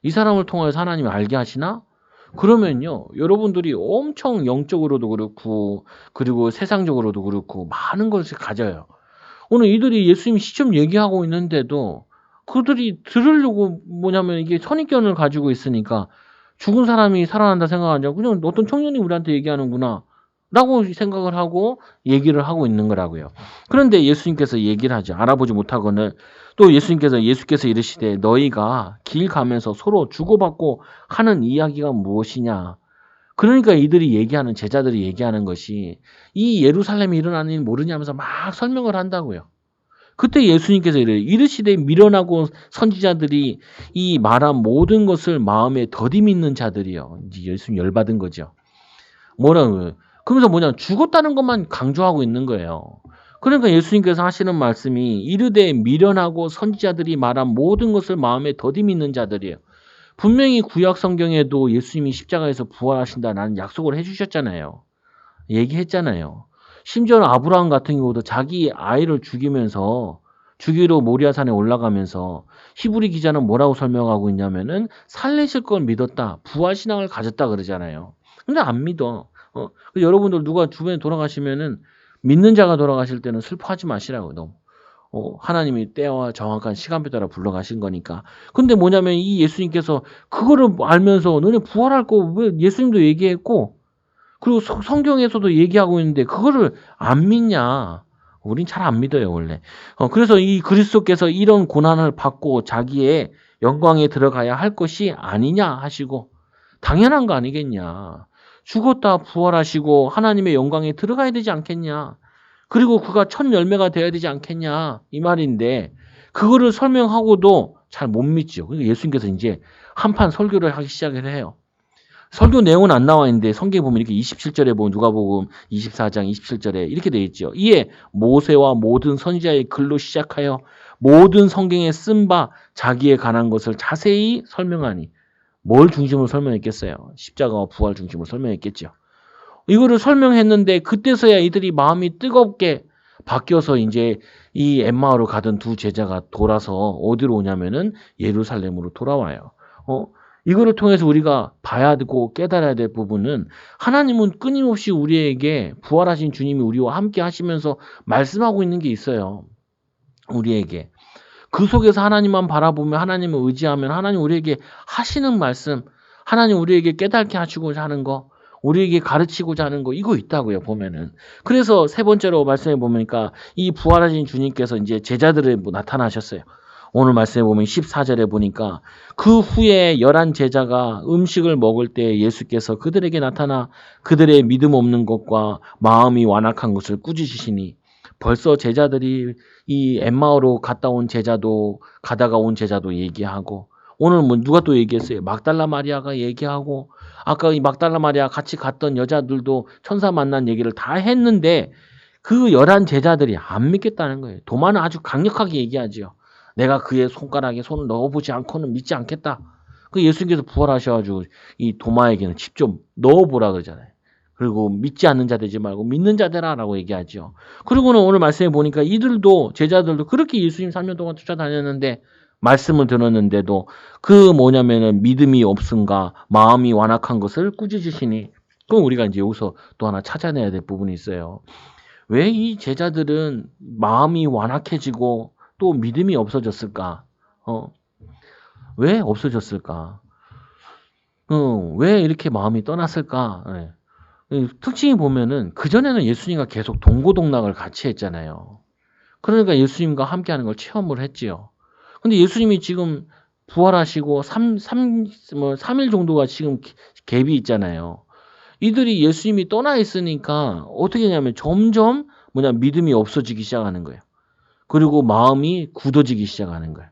이 사람을 통해서 하나님이 알게 하시나? 그러면요, 여러분들이 엄청 영적으로도 그렇고, 그리고 세상적으로도 그렇고, 많은 것을 가져요. 오늘 이들이 예수님이 시험 얘기하고 있는데도 그들이 들으려고 뭐냐면 이게 선입견을 가지고 있으니까 죽은 사람이 살아난다 생각하지 않고 그냥 어떤 청년이 우리한테 얘기하는구나 라고 생각을 하고 얘기를 하고 있는 거라고요. 그런데 예수님께서 얘기를 하죠. 알아보지 못하고는 또 예수께서 이르시되 너희가 길 가면서 서로 주고받고 하는 이야기가 무엇이냐. 그러니까 이들이 얘기하는 제자들이 얘기하는 것이 이 예루살렘에 일어나는 일 모르냐면서 막 설명을 한다고요. 그때 예수님께서 이르시되 미련하고 선지자들이 이 말한 모든 것을 마음에 더디 믿는 자들이요. 이제 예수님 열받은 거죠. 뭐라고요? 그러면서 뭐냐 죽었다는 것만 강조하고 있는 거예요. 그러니까 예수님께서 하시는 말씀이 이르되 미련하고 선지자들이 말한 모든 것을 마음에 더디 믿는 자들이에요. 분명히 구약 성경에도 예수님이 십자가에서 부활하신다는 약속을 해주셨잖아요. 얘기했잖아요. 심지어는 아브라함 같은 경우도 자기 아이를 죽이러 모리아산에 올라가면서 히브리 기자는 뭐라고 설명하고 있냐면은 살리실 걸 믿었다. 부활 신앙을 가졌다 그러잖아요. 근데 안 믿어. 여러분들 누가 주변에 돌아가시면은 믿는 자가 돌아가실 때는 슬퍼하지 마시라고 너무. 하나님이 때와 정확한 시간표 따라 불러가신 거니까. 근데 뭐냐면 이 예수님께서 그거를 알면서 너네 부활할 거 왜 예수님도 얘기했고 그리고 성경에서도 얘기하고 있는데 그거를 안 믿냐? 우린 잘 안 믿어요, 원래. 그래서 이 그리스도께서 이런 고난을 받고 자기의 영광에 들어가야 할 것이 아니냐 하시고 당연한 거 아니겠냐. 죽었다 부활하시고 하나님의 영광에 들어가야 되지 않겠냐. 그리고 그가 첫 열매가 되어야 되지 않겠냐. 이 말인데 그거를 설명하고도 잘 못 믿죠. 그러니까 예수님께서 이제 한판 설교를 하기 시작을 해요. 설교 내용은 안 나와 있는데 성경에 보면 이렇게 27절에 보면 누가복음 24장 27절에 이렇게 되어 있죠. 이에 모세와 모든 선지자의 글로 시작하여 모든 성경에 쓴 바 자기에 관한 것을 자세히 설명하니 뭘 중심으로 설명했겠어요? 십자가와 부활 중심으로 설명했겠죠. 이거를 설명했는데 그때서야 이들이 마음이 뜨겁게 바뀌어서 이제 이 엠마오로 가던 두 제자가 돌아서 어디로 오냐면은 예루살렘으로 돌아와요. 이거를 통해서 우리가 봐야 되고 깨달아야 될 부분은 하나님은 끊임없이 우리에게 부활하신 주님이 우리와 함께 하시면서 말씀하고 있는 게 있어요. 우리에게. 그 속에서 하나님만 바라보며 하나님을 의지하면 하나님 우리에게 하시는 말씀, 하나님 우리에게 깨닫게 하시고자 하는 거, 우리에게 가르치고자 하는 거 이거 있다고요, 보면은. 그래서 세 번째로 말씀해 보니까 이 부활하신 주님께서 이제 제자들에 나타나셨어요. 오늘 말씀해 보면 14절에 보니까 그 후에 11 제자가 음식을 먹을 때 예수께서 그들에게 나타나 그들의 믿음 없는 것과 마음이 완악한 것을 꾸짖으시니 벌써 제자들이 이 엠마오로 가다가 온 제자도 얘기하고 오늘 뭐 누가 또 얘기했어요? 막달라 마리아가 얘기하고 아까 이 막달라 마리아 같이 갔던 여자들도 천사 만난 얘기를 다 했는데 그 11 제자들이 안 믿겠다는 거예요. 도마는 아주 강력하게 얘기하지요. 내가 그의 손가락에 손을 넣어보지 않고는 믿지 않겠다. 그 예수님께서 부활하셔가지고 이 도마에게는 직접 넣어보라 그러잖아요. 그리고 믿지 않는 자 되지 말고 믿는 자 되라라고 얘기하죠. 그리고는 오늘 말씀해 보니까 이들도 제자들도 그렇게 예수님 3년 동안 쫓아다녔는데 말씀을 들었는데도 그 뭐냐면은 믿음이 없음과 마음이 완악한 것을 꾸짖으시니 그럼 우리가 이제 여기서 또 하나 찾아내야 될 부분이 있어요. 왜 이 제자들은 마음이 완악해지고 또 믿음이 없어졌을까? 왜 없어졌을까? 왜 이렇게 마음이 떠났을까? 네. 특징이 보면은 그전에는 예수님과 계속 동고동락을 같이 했잖아요. 그러니까 예수님과 함께하는 걸 체험을 했지요. 근데 예수님이 지금 부활하시고 3일 정도가 지금 갭이 있잖아요. 이들이 예수님이 떠나 있으니까 어떻게 되냐면 점점 믿음이 없어지기 시작하는 거예요. 그리고 마음이 굳어지기 시작하는 거예요.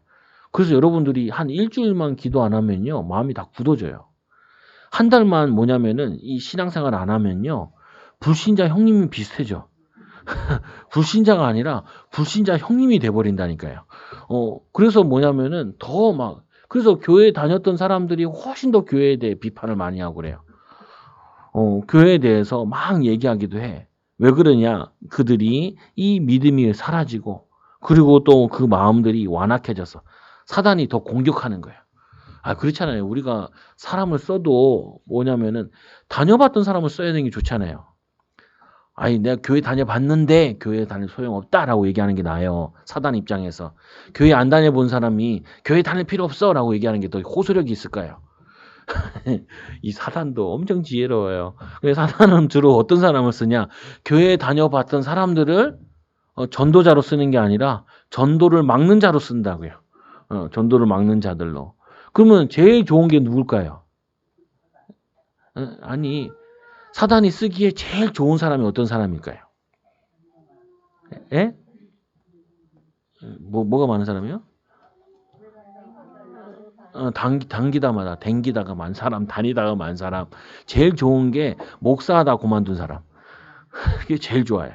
그래서 여러분들이 한 일주일만 기도 안 하면요, 마음이 다 굳어져요. 한 달만 이 신앙생활 안 하면요, 불신자 형님이 비슷해져. 불신자가 아니라 불신자 형님이 돼버린다니까요. 그래서 그래서 교회 다녔던 사람들이 훨씬 더 교회에 대해 비판을 많이 하고 그래요. 교회에 대해서 막 얘기하기도 해. 왜 그러냐? 그들이 이 믿음이 사라지고, 그리고 또 그 마음들이 완악해져서 사단이 더 공격하는 거예요. 그렇잖아요. 우리가 사람을 써도 다녀봤던 사람을 써야 되는 게 좋잖아요. 내가 교회 다녀봤는데 교회 다닐 소용없다라고 얘기하는 게 나아요. 사단 입장에서. 교회 안 다녀본 사람이 교회 다닐 필요 없어라고 얘기하는 게 더 호소력이 있을까요? 이 사단도 엄청 지혜로워요. 그래서 사단은 주로 어떤 사람을 쓰냐? 교회 다녀봤던 사람들을 전도자로 쓰는 게 아니라 전도를 막는 자로 쓴다고요. 전도를 막는 자들로. 그러면 제일 좋은 게 누굴까요? 아니, 사단이 쓰기에 제일 좋은 사람이 어떤 사람일까요? 예? 뭐가 많은 사람이요? 댕기다가 많은 사람, 다니다가 많은 사람. 제일 좋은 게 목사하다 그만둔 사람. 그게 제일 좋아요.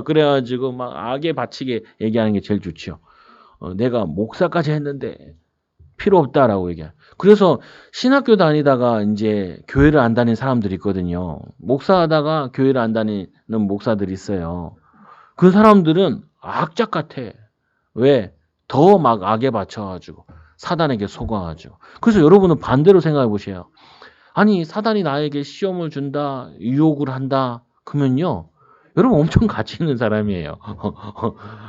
그래가지고 막 악에 바치게 얘기하는 게 제일 좋죠. 내가 목사까지 했는데 필요 없다라고 얘기해. 그래서 신학교 다니다가 이제 교회를 안 다니는 사람들이 있거든요. 목사하다가 교회를 안 다니는 목사들이 있어요. 그 사람들은 악작 같아. 왜? 더 막 악에 바쳐가지고 사단에게 속아가지고. 그래서 여러분은 반대로 생각해 보세요. 아니 사단이 나에게 시험을 준다, 유혹을 한다. 그러면요. 여러분 엄청 가치 있는 사람이에요.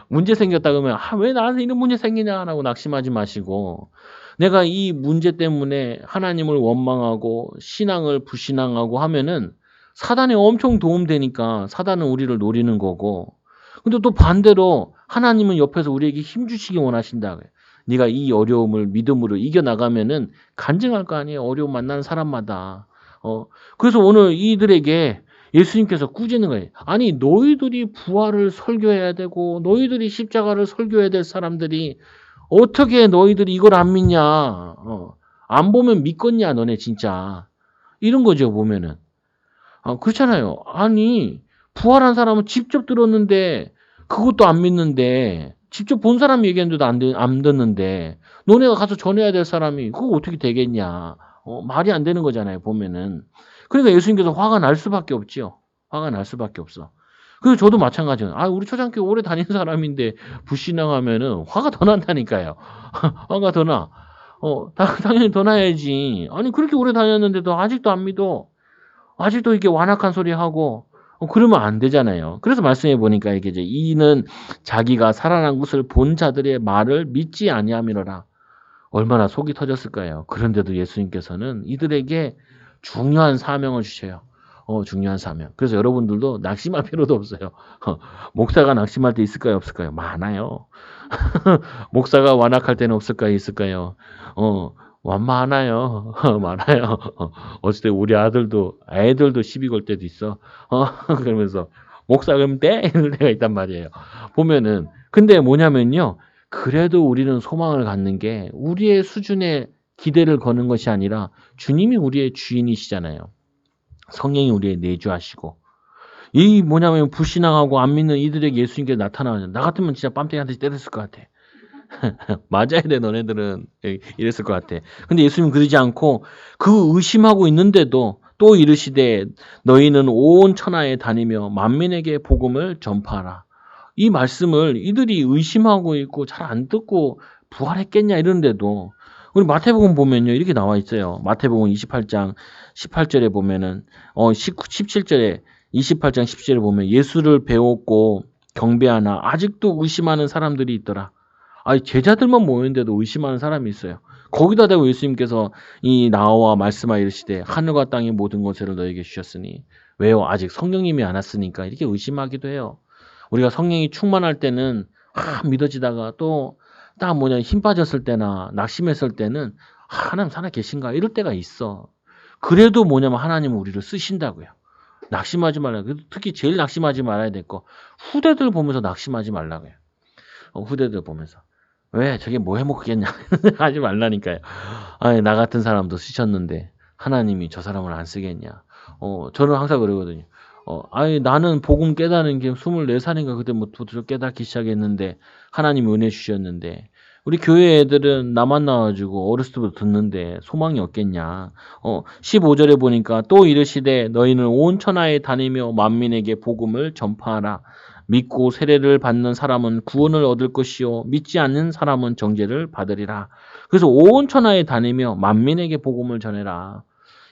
문제 생겼다 그러면 왜 나한테 이런 문제 생기냐라고 낙심하지 마시고 내가 이 문제 때문에 하나님을 원망하고 신앙을 불신앙하고 하면은 사단이 엄청 도움되니까 사단은 우리를 노리는 거고 근데 또 반대로 하나님은 옆에서 우리에게 힘 주시기 원하신다. 네가 이 어려움을 믿음으로 이겨나가면은 간증할 거 아니에요. 어려움 만나는 사람마다. 그래서 오늘 이들에게 예수님께서 꾸짖는 거예요. 아니 너희들이 부활을 설교해야 되고 너희들이 십자가를 설교해야 될 사람들이 어떻게 너희들이 이걸 안 믿냐. 안 보면 믿겠냐 너네 진짜. 이런 거죠 보면은. 그렇잖아요. 아니 부활한 사람은 직접 들었는데 그것도 안 믿는데 직접 본 사람 얘기했는데도 안 듣는데 너네가 가서 전해야 될 사람이 그거 어떻게 되겠냐. 말이 안 되는 거잖아요 보면은. 그러니까 예수님께서 화가 날 수밖에 없지요. 화가 날 수밖에 없어. 그리고 저도 마찬가지예요. 우리 초장교회 오래 다닌 사람인데 불신앙하면은 화가 더 난다니까요. 화가 더 나. 당연히 더 나야지. 아니 그렇게 오래 다녔는데도 아직도 안 믿어. 아직도 이렇게 완악한 소리 하고 그러면 안 되잖아요. 그래서 말씀해 보니까 이게 이제 이는 자기가 살아난 것을 본 자들의 말을 믿지 아니함이로라. 얼마나 속이 터졌을까요? 그런데도 예수님께서는 이들에게 중요한 사명을 주셔요. 중요한 사명. 그래서 여러분들도 낙심할 필요도 없어요. 목사가 낙심할 때 있을까요? 없을까요? 많아요. 목사가 완악할 때는 없을까요? 있을까요? 많아요. 많아요. 어쩔 때 우리 애들도 시비 걸 때도 있어. 그러면서 목사 그럼 돼? 이럴 때가 있단 말이에요. 보면은 근데 뭐냐면요. 그래도 우리는 소망을 갖는 게 우리의 수준에 기대를 거는 것이 아니라 주님이 우리의 주인이시잖아요. 성령이 우리의 내주하시고 이 불신앙하고 안 믿는 이들에게 예수님께 나타나면 나 같으면 진짜 뺨때기한테 때렸을 것 같아. 맞아야 돼 너네들은 이랬을 것 같아. 근데 예수님은 그러지 않고 그 의심하고 있는데도 또 이르시되 너희는 온 천하에 다니며 만민에게 복음을 전파하라. 이 말씀을 이들이 의심하고 있고 잘 안 듣고 부활했겠냐 이러는데도 우리 마태복음 보면요 이렇게 나와 있어요. 마태복음 28장 18절에 보면은 17절에 28장 10절에 보면 예수를 배웠고 경배하나 아직도 의심하는 사람들이 있더라. 제자들만 모였는데도 의심하는 사람이 있어요. 거기다 대고 예수님께서 이 나와 말씀하여 이르시되 하늘과 땅의 모든 것을 너에게 주셨으니 왜요? 아직 성령님이 안 왔으니까 이렇게 의심하기도 해요. 우리가 성령이 충만할 때는 믿어지다가 또 딱 힘 빠졌을 때나 낙심했을 때는 하나님 살아 계신가 이럴 때가 있어. 그래도 하나님은 우리를 쓰신다고요. 낙심하지 말라고. 특히 제일 낙심하지 말아야 될 거 후대들 보면서 낙심하지 말라고요. 후대들 보면서. 왜 저게 뭐 해먹겠냐 하지 말라니까요. 아니 나 같은 사람도 쓰셨는데 하나님이 저 사람을 안 쓰겠냐. 저는 항상 그러거든요. 아니 나는 복음 깨닫는 게 24살인가 그때부터 깨닫기 시작했는데 하나님이 은혜 주셨는데 우리 교회 애들은 나 만나가지고 어렸을 때부터 듣는데 소망이 없겠냐. 15절에 보니까 또 이르시되 너희는 온 천하에 다니며 만민에게 복음을 전파하라. 믿고 세례를 받는 사람은 구원을 얻을 것이요 믿지 않는 사람은 정죄를 받으리라. 그래서 온 천하에 다니며 만민에게 복음을 전해라.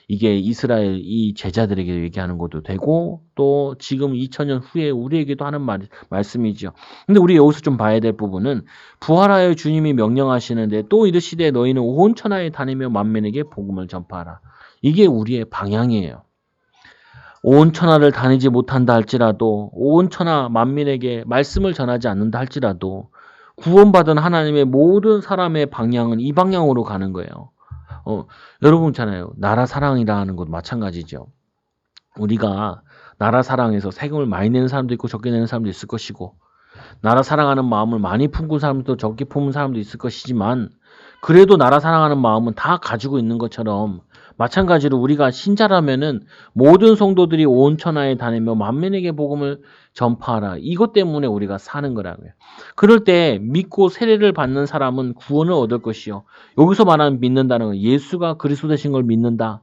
이게 이스라엘 이 제자들에게 얘기하는 것도 되고 또 지금 2000년 후에 우리에게도 하는 말씀이죠. 근데 우리 여기서 좀 봐야 될 부분은 부활하여 주님이 명령하시는데 또 이르시되 너희는 온 천하에 다니며 만민에게 복음을 전파하라. 이게 우리의 방향이에요. 온 천하를 다니지 못한다 할지라도 온 천하 만민에게 말씀을 전하지 않는다 할지라도 구원받은 하나님의 모든 사람의 방향은 이 방향으로 가는 거예요. 여러분 있잖아요. 나라 사랑이라는 것도 마찬가지죠. 우리가 나라 사랑에서 세금을 많이 내는 사람도 있고 적게 내는 사람도 있을 것이고 나라 사랑하는 마음을 많이 품은 사람도 적게 품은 사람도 있을 것이지만 그래도 나라 사랑하는 마음은 다 가지고 있는 것처럼 마찬가지로 우리가 신자라면은 모든 성도들이 온 천하에 다니며 만민에게 복음을 전파하라. 이것 때문에 우리가 사는 거라고요. 그럴 때 믿고 세례를 받는 사람은 구원을 얻을 것이요. 여기서 말하는 믿는다는 건 예수가 그리스도 되신 걸 믿는다.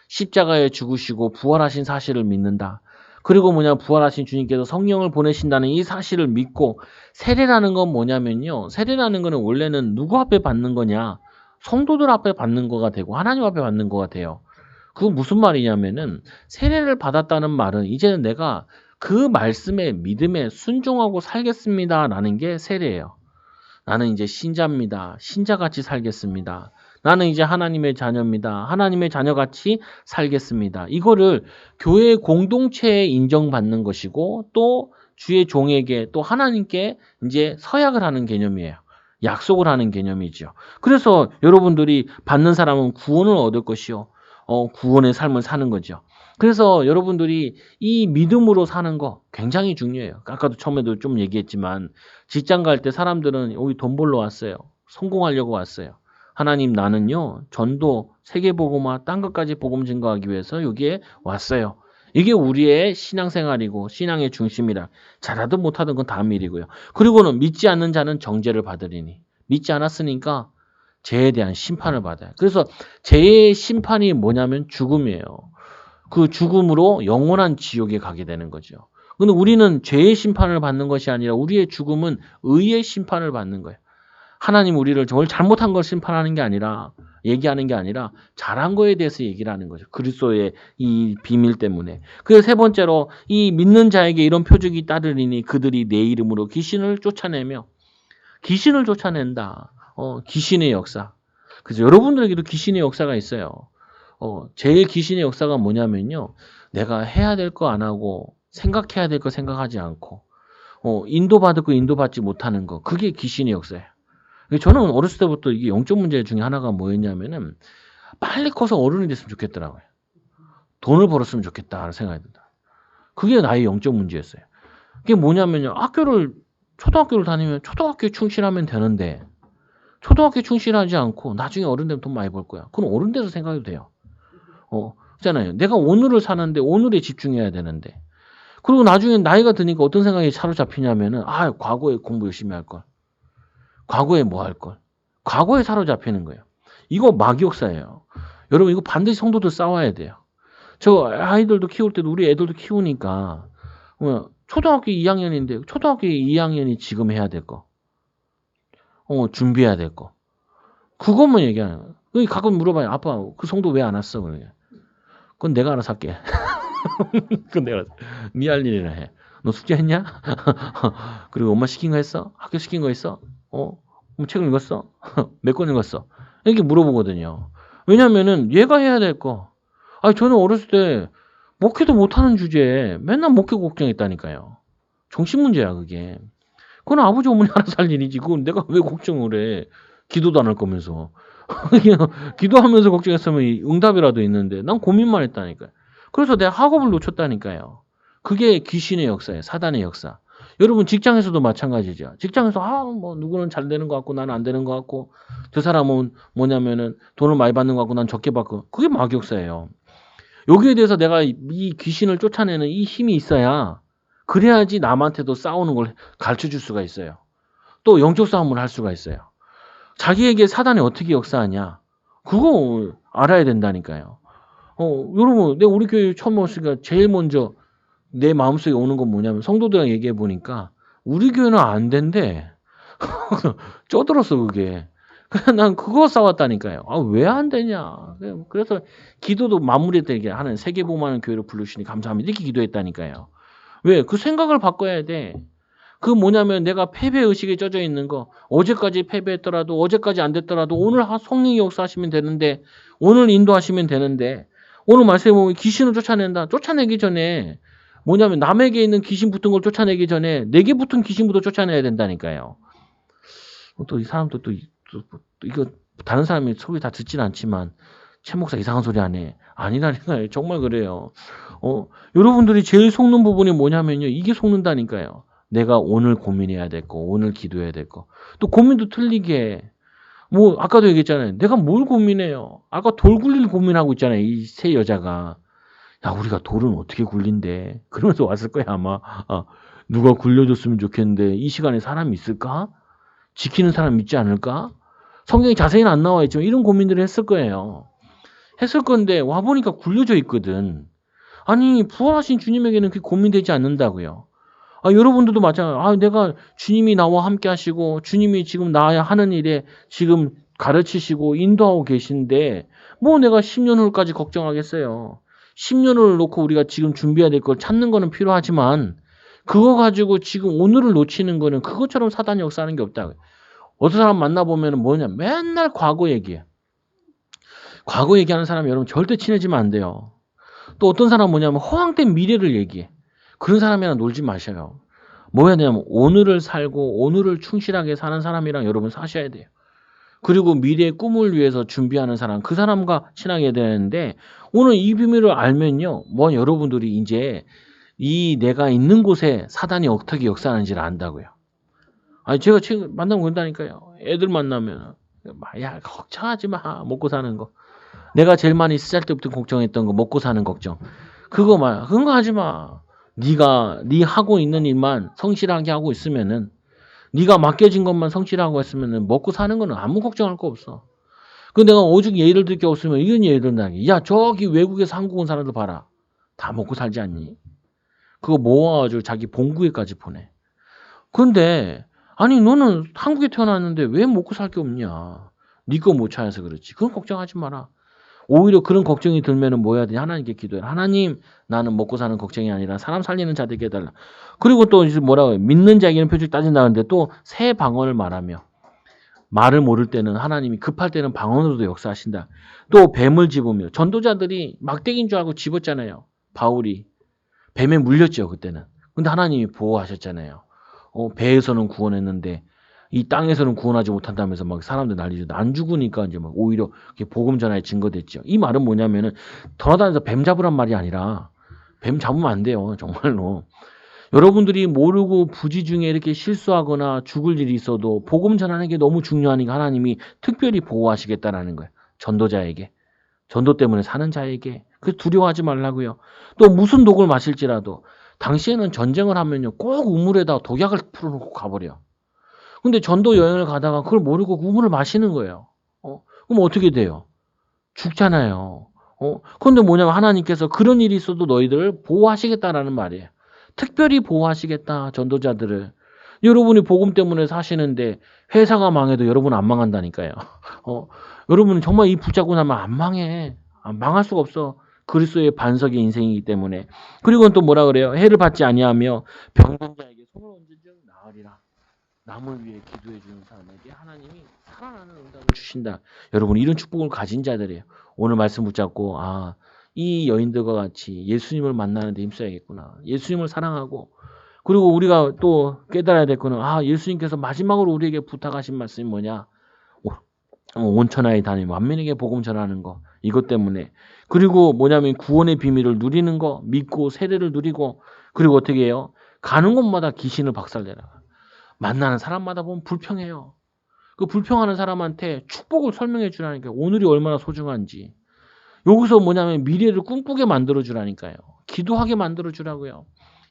십자가에 죽으시고 부활하신 사실을 믿는다. 그리고 부활하신 주님께서 성령을 보내신다는 이 사실을 믿고 세례라는 건 뭐냐면요. 세례라는 거는 원래는 누구 앞에 받는 거냐. 성도들 앞에 받는 거가 되고 하나님 앞에 받는 거가 돼요. 그건 무슨 말이냐면은 세례를 받았다는 말은 이제는 내가 그 말씀에 믿음에 순종하고 살겠습니다라는 게 세례예요. 나는 이제 신자입니다. 신자같이 살겠습니다. 나는 이제 하나님의 자녀입니다. 하나님의 자녀같이 살겠습니다. 이거를 교회 공동체에 인정받는 것이고 또 주의 종에게 또 하나님께 이제 서약을 하는 개념이에요. 약속을 하는 개념이죠. 그래서 여러분들이 받는 사람은 구원을 얻을 것이요. 구원의 삶을 사는 거죠. 그래서 여러분들이 이 믿음으로 사는 거 굉장히 중요해요. 아까도 처음에도 좀 얘기했지만 직장 갈 때 사람들은 여기 돈 벌러 왔어요. 성공하려고 왔어요. 하나님 나는요. 전도 세계복음화 딴 것까지 복음 증거하기 위해서 여기에 왔어요. 이게 우리의 신앙생활이고 신앙의 중심이라. 잘하든 못하든 건 다음 일이고요. 그리고는 믿지 않는 자는 정죄를 받으리니. 믿지 않았으니까 죄에 대한 심판을 받아요. 그래서 죄의 심판이 뭐냐면 죽음이에요. 그 죽음으로 영원한 지옥에 가게 되는 거죠. 근데 우리는 죄의 심판을 받는 것이 아니라 우리의 죽음은 의의 심판을 받는 거예요. 하나님 우리를 뭘 잘못한 걸 심판하는 게 아니라 얘기하는 게 아니라 잘한 거에 대해서 얘기를 하는 거죠. 그리스도의 이 비밀 때문에. 그래서 세 번째로 이 믿는 자에게 이런 표적이 따르리니 그들이 내 이름으로 귀신을 쫓아낸다. 귀신의 역사. 그래서 여러분들에게도 귀신의 역사가 있어요. 제일 귀신의 역사가 뭐냐면요. 내가 해야 될 거 안 하고 생각해야 될 거 생각하지 않고 인도받을 거 인도받지 못하는 거. 그게 귀신의 역사예요. 저는 어렸을 때부터 이게 영적 문제 중에 하나가 뭐였냐면은 빨리 커서 어른이 됐으면 좋겠더라고요. 돈을 벌었으면 좋겠다는 생각이 든다. 그게 나의 영적 문제였어요. 그게 뭐냐면요. 초등학교를 다니면 초등학교에 충실하면 되는데 초등학교에 충실하지 않고 나중에 어른 되면 돈 많이 벌 거야. 그럼 어른 돼서 생각해도 돼요. 그렇잖아요. 내가 오늘을 사는데 오늘에 집중해야 되는데. 그리고 나중에 나이가 드니까 어떤 생각이 사로잡히냐면은 과거에 공부 열심히 할 걸. 과거에 뭐 할 걸. 과거에 사로잡히는 거예요. 이거 마귀역사예요. 여러분 이거 반드시 성도들 싸워야 돼요. 저 아이들도 키울 때도 우리 애들도 키우니까 초등학교 2학년인데 초등학교 2학년이 지금 해야 될 거. 준비해야 될 거. 그것만 얘기하는 거예요. 가끔 물어봐요. 아빠 그 성도 왜 안 왔어? 그러게. 그건 내가 알아서 할게. 그건 내가 알아서. 네 할 일이나 해. 너 숙제했냐? 그리고 엄마 시킨 거 했어? 학교 시킨 거 했어? 책을 읽었어? 몇 권 읽었어? 이렇게 물어보거든요. 왜냐면은 얘가 해야 될 거. 아니 저는 어렸을 때 목회도 못하는 주제에 맨날 목회 걱정했다니까요. 정신 문제야 그게. 그건 아버지 어머니 알아서 할 일이지. 그건 내가 왜 걱정을 해. 기도도 안 할 거면서. 기도하면서 걱정했으면 응답이라도 있는데 난 고민만 했다니까요. 그래서 내가 학업을 놓쳤다니까요. 그게 귀신의 역사예요. 사단의 역사. 여러분 직장에서도 마찬가지죠. 직장에서 뭐 누구는 잘 되는 것 같고 나는 안 되는 것 같고 저 사람은 뭐냐면은 돈을 많이 받는 것 같고 난 적게 받고 그게 마귀역사예요. 여기에 대해서 내가 이 귀신을 쫓아내는 이 힘이 있어야 그래야지 남한테도 싸우는 걸 가르쳐 줄 수가 있어요. 또 영적 싸움을 할 수가 있어요. 자기에게 사단이 어떻게 역사하냐. 그거 알아야 된다니까요. 여러분, 내가 우리 교회 처음 왔으니까 제일 먼저 내 마음속에 오는 건 뭐냐면 성도들이랑 얘기해 보니까 우리 교회는 안 된대. 쪄들었어, 그게. 그래서 난 그거 싸웠다니까요. 아, 왜 안 되냐. 그래서 기도도 마무리되게 하는 세계복음하는 교회를 부르시니 감사합니다. 이렇게 기도했다니까요. 왜? 그 생각을 바꿔야 돼. 그 뭐냐면 내가 패배의식에 젖어 있는 거 어제까지 패배했더라도 어제까지 안 됐더라도 오늘 성령이 역사하시면 되는데 오늘 인도하시면 되는데 오늘 말씀에 보면 귀신을 쫓아낸다. 쫓아내기 전에 뭐냐면 남에게 있는 귀신 붙은 걸 쫓아내기 전에 내게 붙은 귀신부터 쫓아내야 된다니까요. 또 이 사람도 또 이거 다른 사람이 소리 다 듣진 않지만 최 목사 이상한 소리 안 해. 아니라니까요. 정말 그래요. 여러분들이 제일 속는 부분이 뭐냐면요. 이게 속는다니까요. 내가 오늘 고민해야 될 거, 오늘 기도해야 될 거. 또 고민도 틀리게 해. 뭐 아까도 얘기했잖아요. 내가 뭘 고민해요. 아까 돌 굴릴 고민하고 있잖아요. 이 세 여자가. 야 우리가 돌은 어떻게 굴린대. 그러면서 왔을 거야 아마. 누가 굴려줬으면 좋겠는데 이 시간에 사람이 있을까? 지키는 사람 있지 않을까? 성경이 자세히는 안 나와 있지만 이런 고민들을 했을 거예요. 했을 건데 와보니까 굴려져 있거든. 아니 부활하신 주님에게는 그게 고민되지 않는다고요. 여러분들도 마찬가지로 내가 주님이 나와 함께 하시고 주님이 지금 나야 하는 일에 지금 가르치시고 인도하고 계신데 뭐 내가 10년 후까지 걱정하겠어요. 10년을 놓고 우리가 지금 준비해야 될 걸 찾는 거는 필요하지만 그거 가지고 지금 오늘을 놓치는 거는 그것처럼 사단이 역사하는 게 없다고요. 어떤 사람 만나보면 뭐냐 맨날 과거 얘기해. 과거 얘기하는 사람 여러분 절대 친해지면 안 돼요. 또 어떤 사람 뭐냐면 허황된 미래를 얘기해. 그런 사람이랑 놀지 마셔요. 뭐야 되냐면 오늘을 살고 오늘을 충실하게 사는 사람이랑 여러분 사셔야 돼요. 그리고 미래의 꿈을 위해서 준비하는 사람 그 사람과 친하게 되는데 오늘 이 비밀을 알면요. 뭐 여러분들이 이제 이 내가 있는 곳에 사단이 어떻게 역사하는지를 안다고요. 제가 지금 만나면 그런다니까요. 애들 만나면 야 걱정하지 마 먹고 사는 거. 내가 제일 많이 쓰잘데없던 걱정했던 거 먹고 사는 걱정. 그런 거 하지 마. 네가 네 하고 있는 일만 성실하게 하고 있으면은 네가 맡겨진 것만 성실하고 했으면은 먹고 사는 거는 아무 걱정할 거 없어. 그 내가 오죽 예를 들 게 없으면 이런 예를 든다니. 야 저기 외국에서 한국 온 사람들 봐라. 다 먹고 살지 않니? 그거 모아가지고 자기 본국에까지 보내. 근데 아니 너는 한국에 태어났는데 왜 먹고 살 게 없냐? 네 거 못 찾아서 그렇지. 그건 걱정하지 마라. 오히려 그런 걱정이 들면은 뭐 해야 되냐? 하나님께 기도해. 하나님, 나는 먹고 사는 걱정이 아니라 사람 살리는 자 되게 해달라. 그리고 또 이제 뭐라고 해요? 믿는 자에게는 표적이 따진다는데 또 새 방언을 말하며 말을 모를 때는 하나님이 급할 때는 방언으로도 역사하신다. 또 뱀을 집으며 전도자들이 막대기인 줄 알고 집었잖아요. 바울이 뱀에 물렸죠 그때는. 근데 하나님이 보호하셨잖아요. 배에서는 구원했는데 이 땅에서는 구원하지 못한다면서 막 사람들 난리죠. 안 죽으니까 이제 막 오히려 복음 전하에 증거됐죠. 이 말은 뭐냐면은 돌아다니면서 뱀 잡으란 말이 아니라 뱀 잡으면 안 돼요. 정말로. 여러분들이 모르고 부지 중에 이렇게 실수하거나 죽을 일이 있어도 복음 전하는 게 너무 중요하니까 하나님이 특별히 보호하시겠다라는 거예요. 전도자에게. 전도 때문에 사는 자에게. 그 두려워하지 말라고요. 또 무슨 독을 마실지라도 당시에는 전쟁을 하면요. 꼭 우물에다 독약을 풀어놓고 가버려. 근데 전도 여행을 가다가 그걸 모르고 우물을 마시는 거예요. 그럼 어떻게 돼요? 죽잖아요. 그런데 뭐냐면 하나님께서 그런 일이 있어도 너희들을 보호하시겠다라는 말이에요. 특별히 보호하시겠다 전도자들을. 여러분이 복음 때문에 사시는데 회사가 망해도 여러분 안 망한다니까요. 여러분은 정말 이 붙잡고 나면 안 망해. 망할 수가 없어. 그리스도의 반석의 인생이기 때문에. 그리고 또 뭐라 그래요? 해를 받지 아니하며 병든 자에게 손을 얹은 즉 나으리라. 남을 위해 기도해 주는 사람에게 하나님이 살아나는 응답을 주신다. 여러분 이런 축복을 가진 자들이에요. 오늘 말씀 붙잡고 이 여인들과 같이 예수님을 만나는 데 힘써야겠구나. 예수님을 사랑하고 그리고 우리가 또 깨달아야 될 거는 예수님께서 마지막으로 우리에게 부탁하신 말씀이 뭐냐? 온천하에 다니며 만민에게 복음 전하는 거 이것 때문에 그리고 뭐냐면 구원의 비밀을 누리는 거 믿고 세례를 누리고 그리고 어떻게 해요? 가는 곳마다 귀신을 박살내라. 만나는 사람마다 보면 불평해요. 그 불평하는 사람한테 축복을 설명해 주라니까 오늘이 얼마나 소중한지 여기서 뭐냐면 미래를 꿈꾸게 만들어 주라니까요. 기도하게 만들어 주라고요.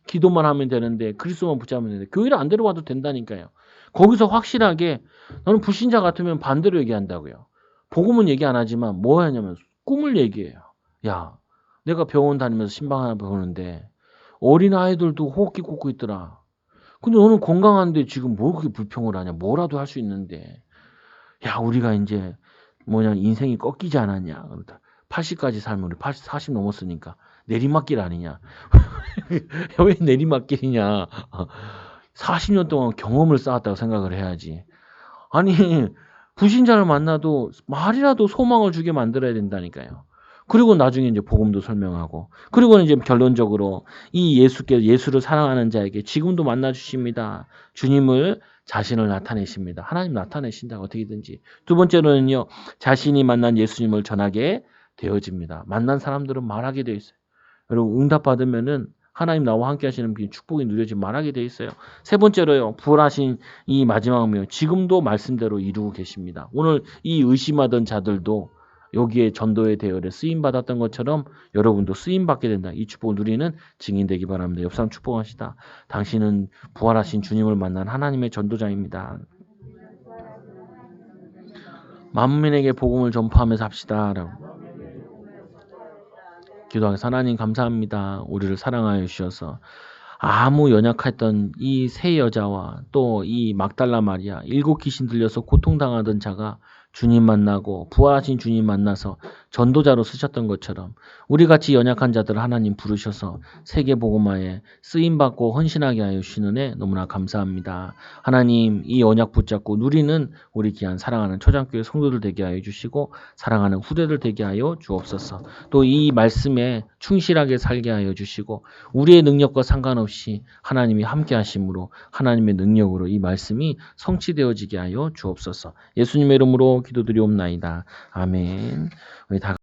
기도만 하면 되는데 그리스도만 붙잡으면 되는데 교회를 안 데려와도 된다니까요. 거기서 확실하게 나는 불신자 같으면 반대로 얘기한다고요. 복음은 얘기 안 하지만 뭐 하냐면 꿈을 얘기해요. 야, 내가 병원 다니면서 신방 하나 보는데 어린 아이들도 호흡기 꽂고 있더라. 근데 너는 건강한데 지금 뭘 그렇게 불평을 하냐? 뭐라도 할 수 있는데. 야, 우리가 이제 인생이 꺾이지 않았냐? 그러다 80까지 살면 우리 40 넘었으니까 내리막길 아니냐? 왜 내리막길이냐? 40년 동안 경험을 쌓았다고 생각을 해야지. 아니, 불신자를 만나도 말이라도 소망을 주게 만들어야 된다니까요. 그리고 나중에 이제 복음도 설명하고, 그리고 이제 결론적으로 이 예수를 사랑하는 자에게 지금도 만나 주십니다. 주님을 자신을 나타내십니다. 하나님 나타내신다 어떻게든지. 두 번째로는요, 자신이 만난 예수님을 전하게 되어집니다. 만난 사람들은 말하게 되어 있어요. 여러분 응답받으면은 하나님 나와 함께 하시는 축복이 누려지 말하게 돼 있어요. 세 번째로요. 부활하신 이 마지막이요. 지금도 말씀대로 이루고 계십니다. 오늘 이 의심하던 자들도 여기에 전도의 대열에 쓰임 받았던 것처럼 여러분도 쓰임 받게 된다. 이 축복을 누리는 증인 되기 바랍니다. 옆 사람 축복하시다. 당신은 부활하신 주님을 만난 하나님의 전도자입니다. 만민에게 복음을 전파하면서 합시다. 라고. 기도하겠습니다. 하나님 감사합니다. 우리를 사랑하여 주셔서 아무 연약했던 이 세 여자와 또 이 막달라 마리아 7 귀신 들려서 고통당하던 자가 주님 만나고 부활하신 주님 만나서 전도자로 쓰셨던 것처럼 우리같이 연약한 자들을 하나님 부르셔서 세계 복음화에 쓰임받고 헌신하게 하여 주시는 애 너무나 감사합니다. 하나님 이 언약 붙잡고 누리는 우리 귀한 사랑하는 초장교회 성도들 되게 하여 주시고 사랑하는 후대들 되게 하여 주옵소서. 또 이 말씀에 충실하게 살게 하여 주시고 우리의 능력과 상관없이 하나님이 함께 하심으로 하나님의 능력으로 이 말씀이 성취되어지게 하여 주옵소서. 예수님의 이름으로 기도드리옵나이다. 아멘. 우리 다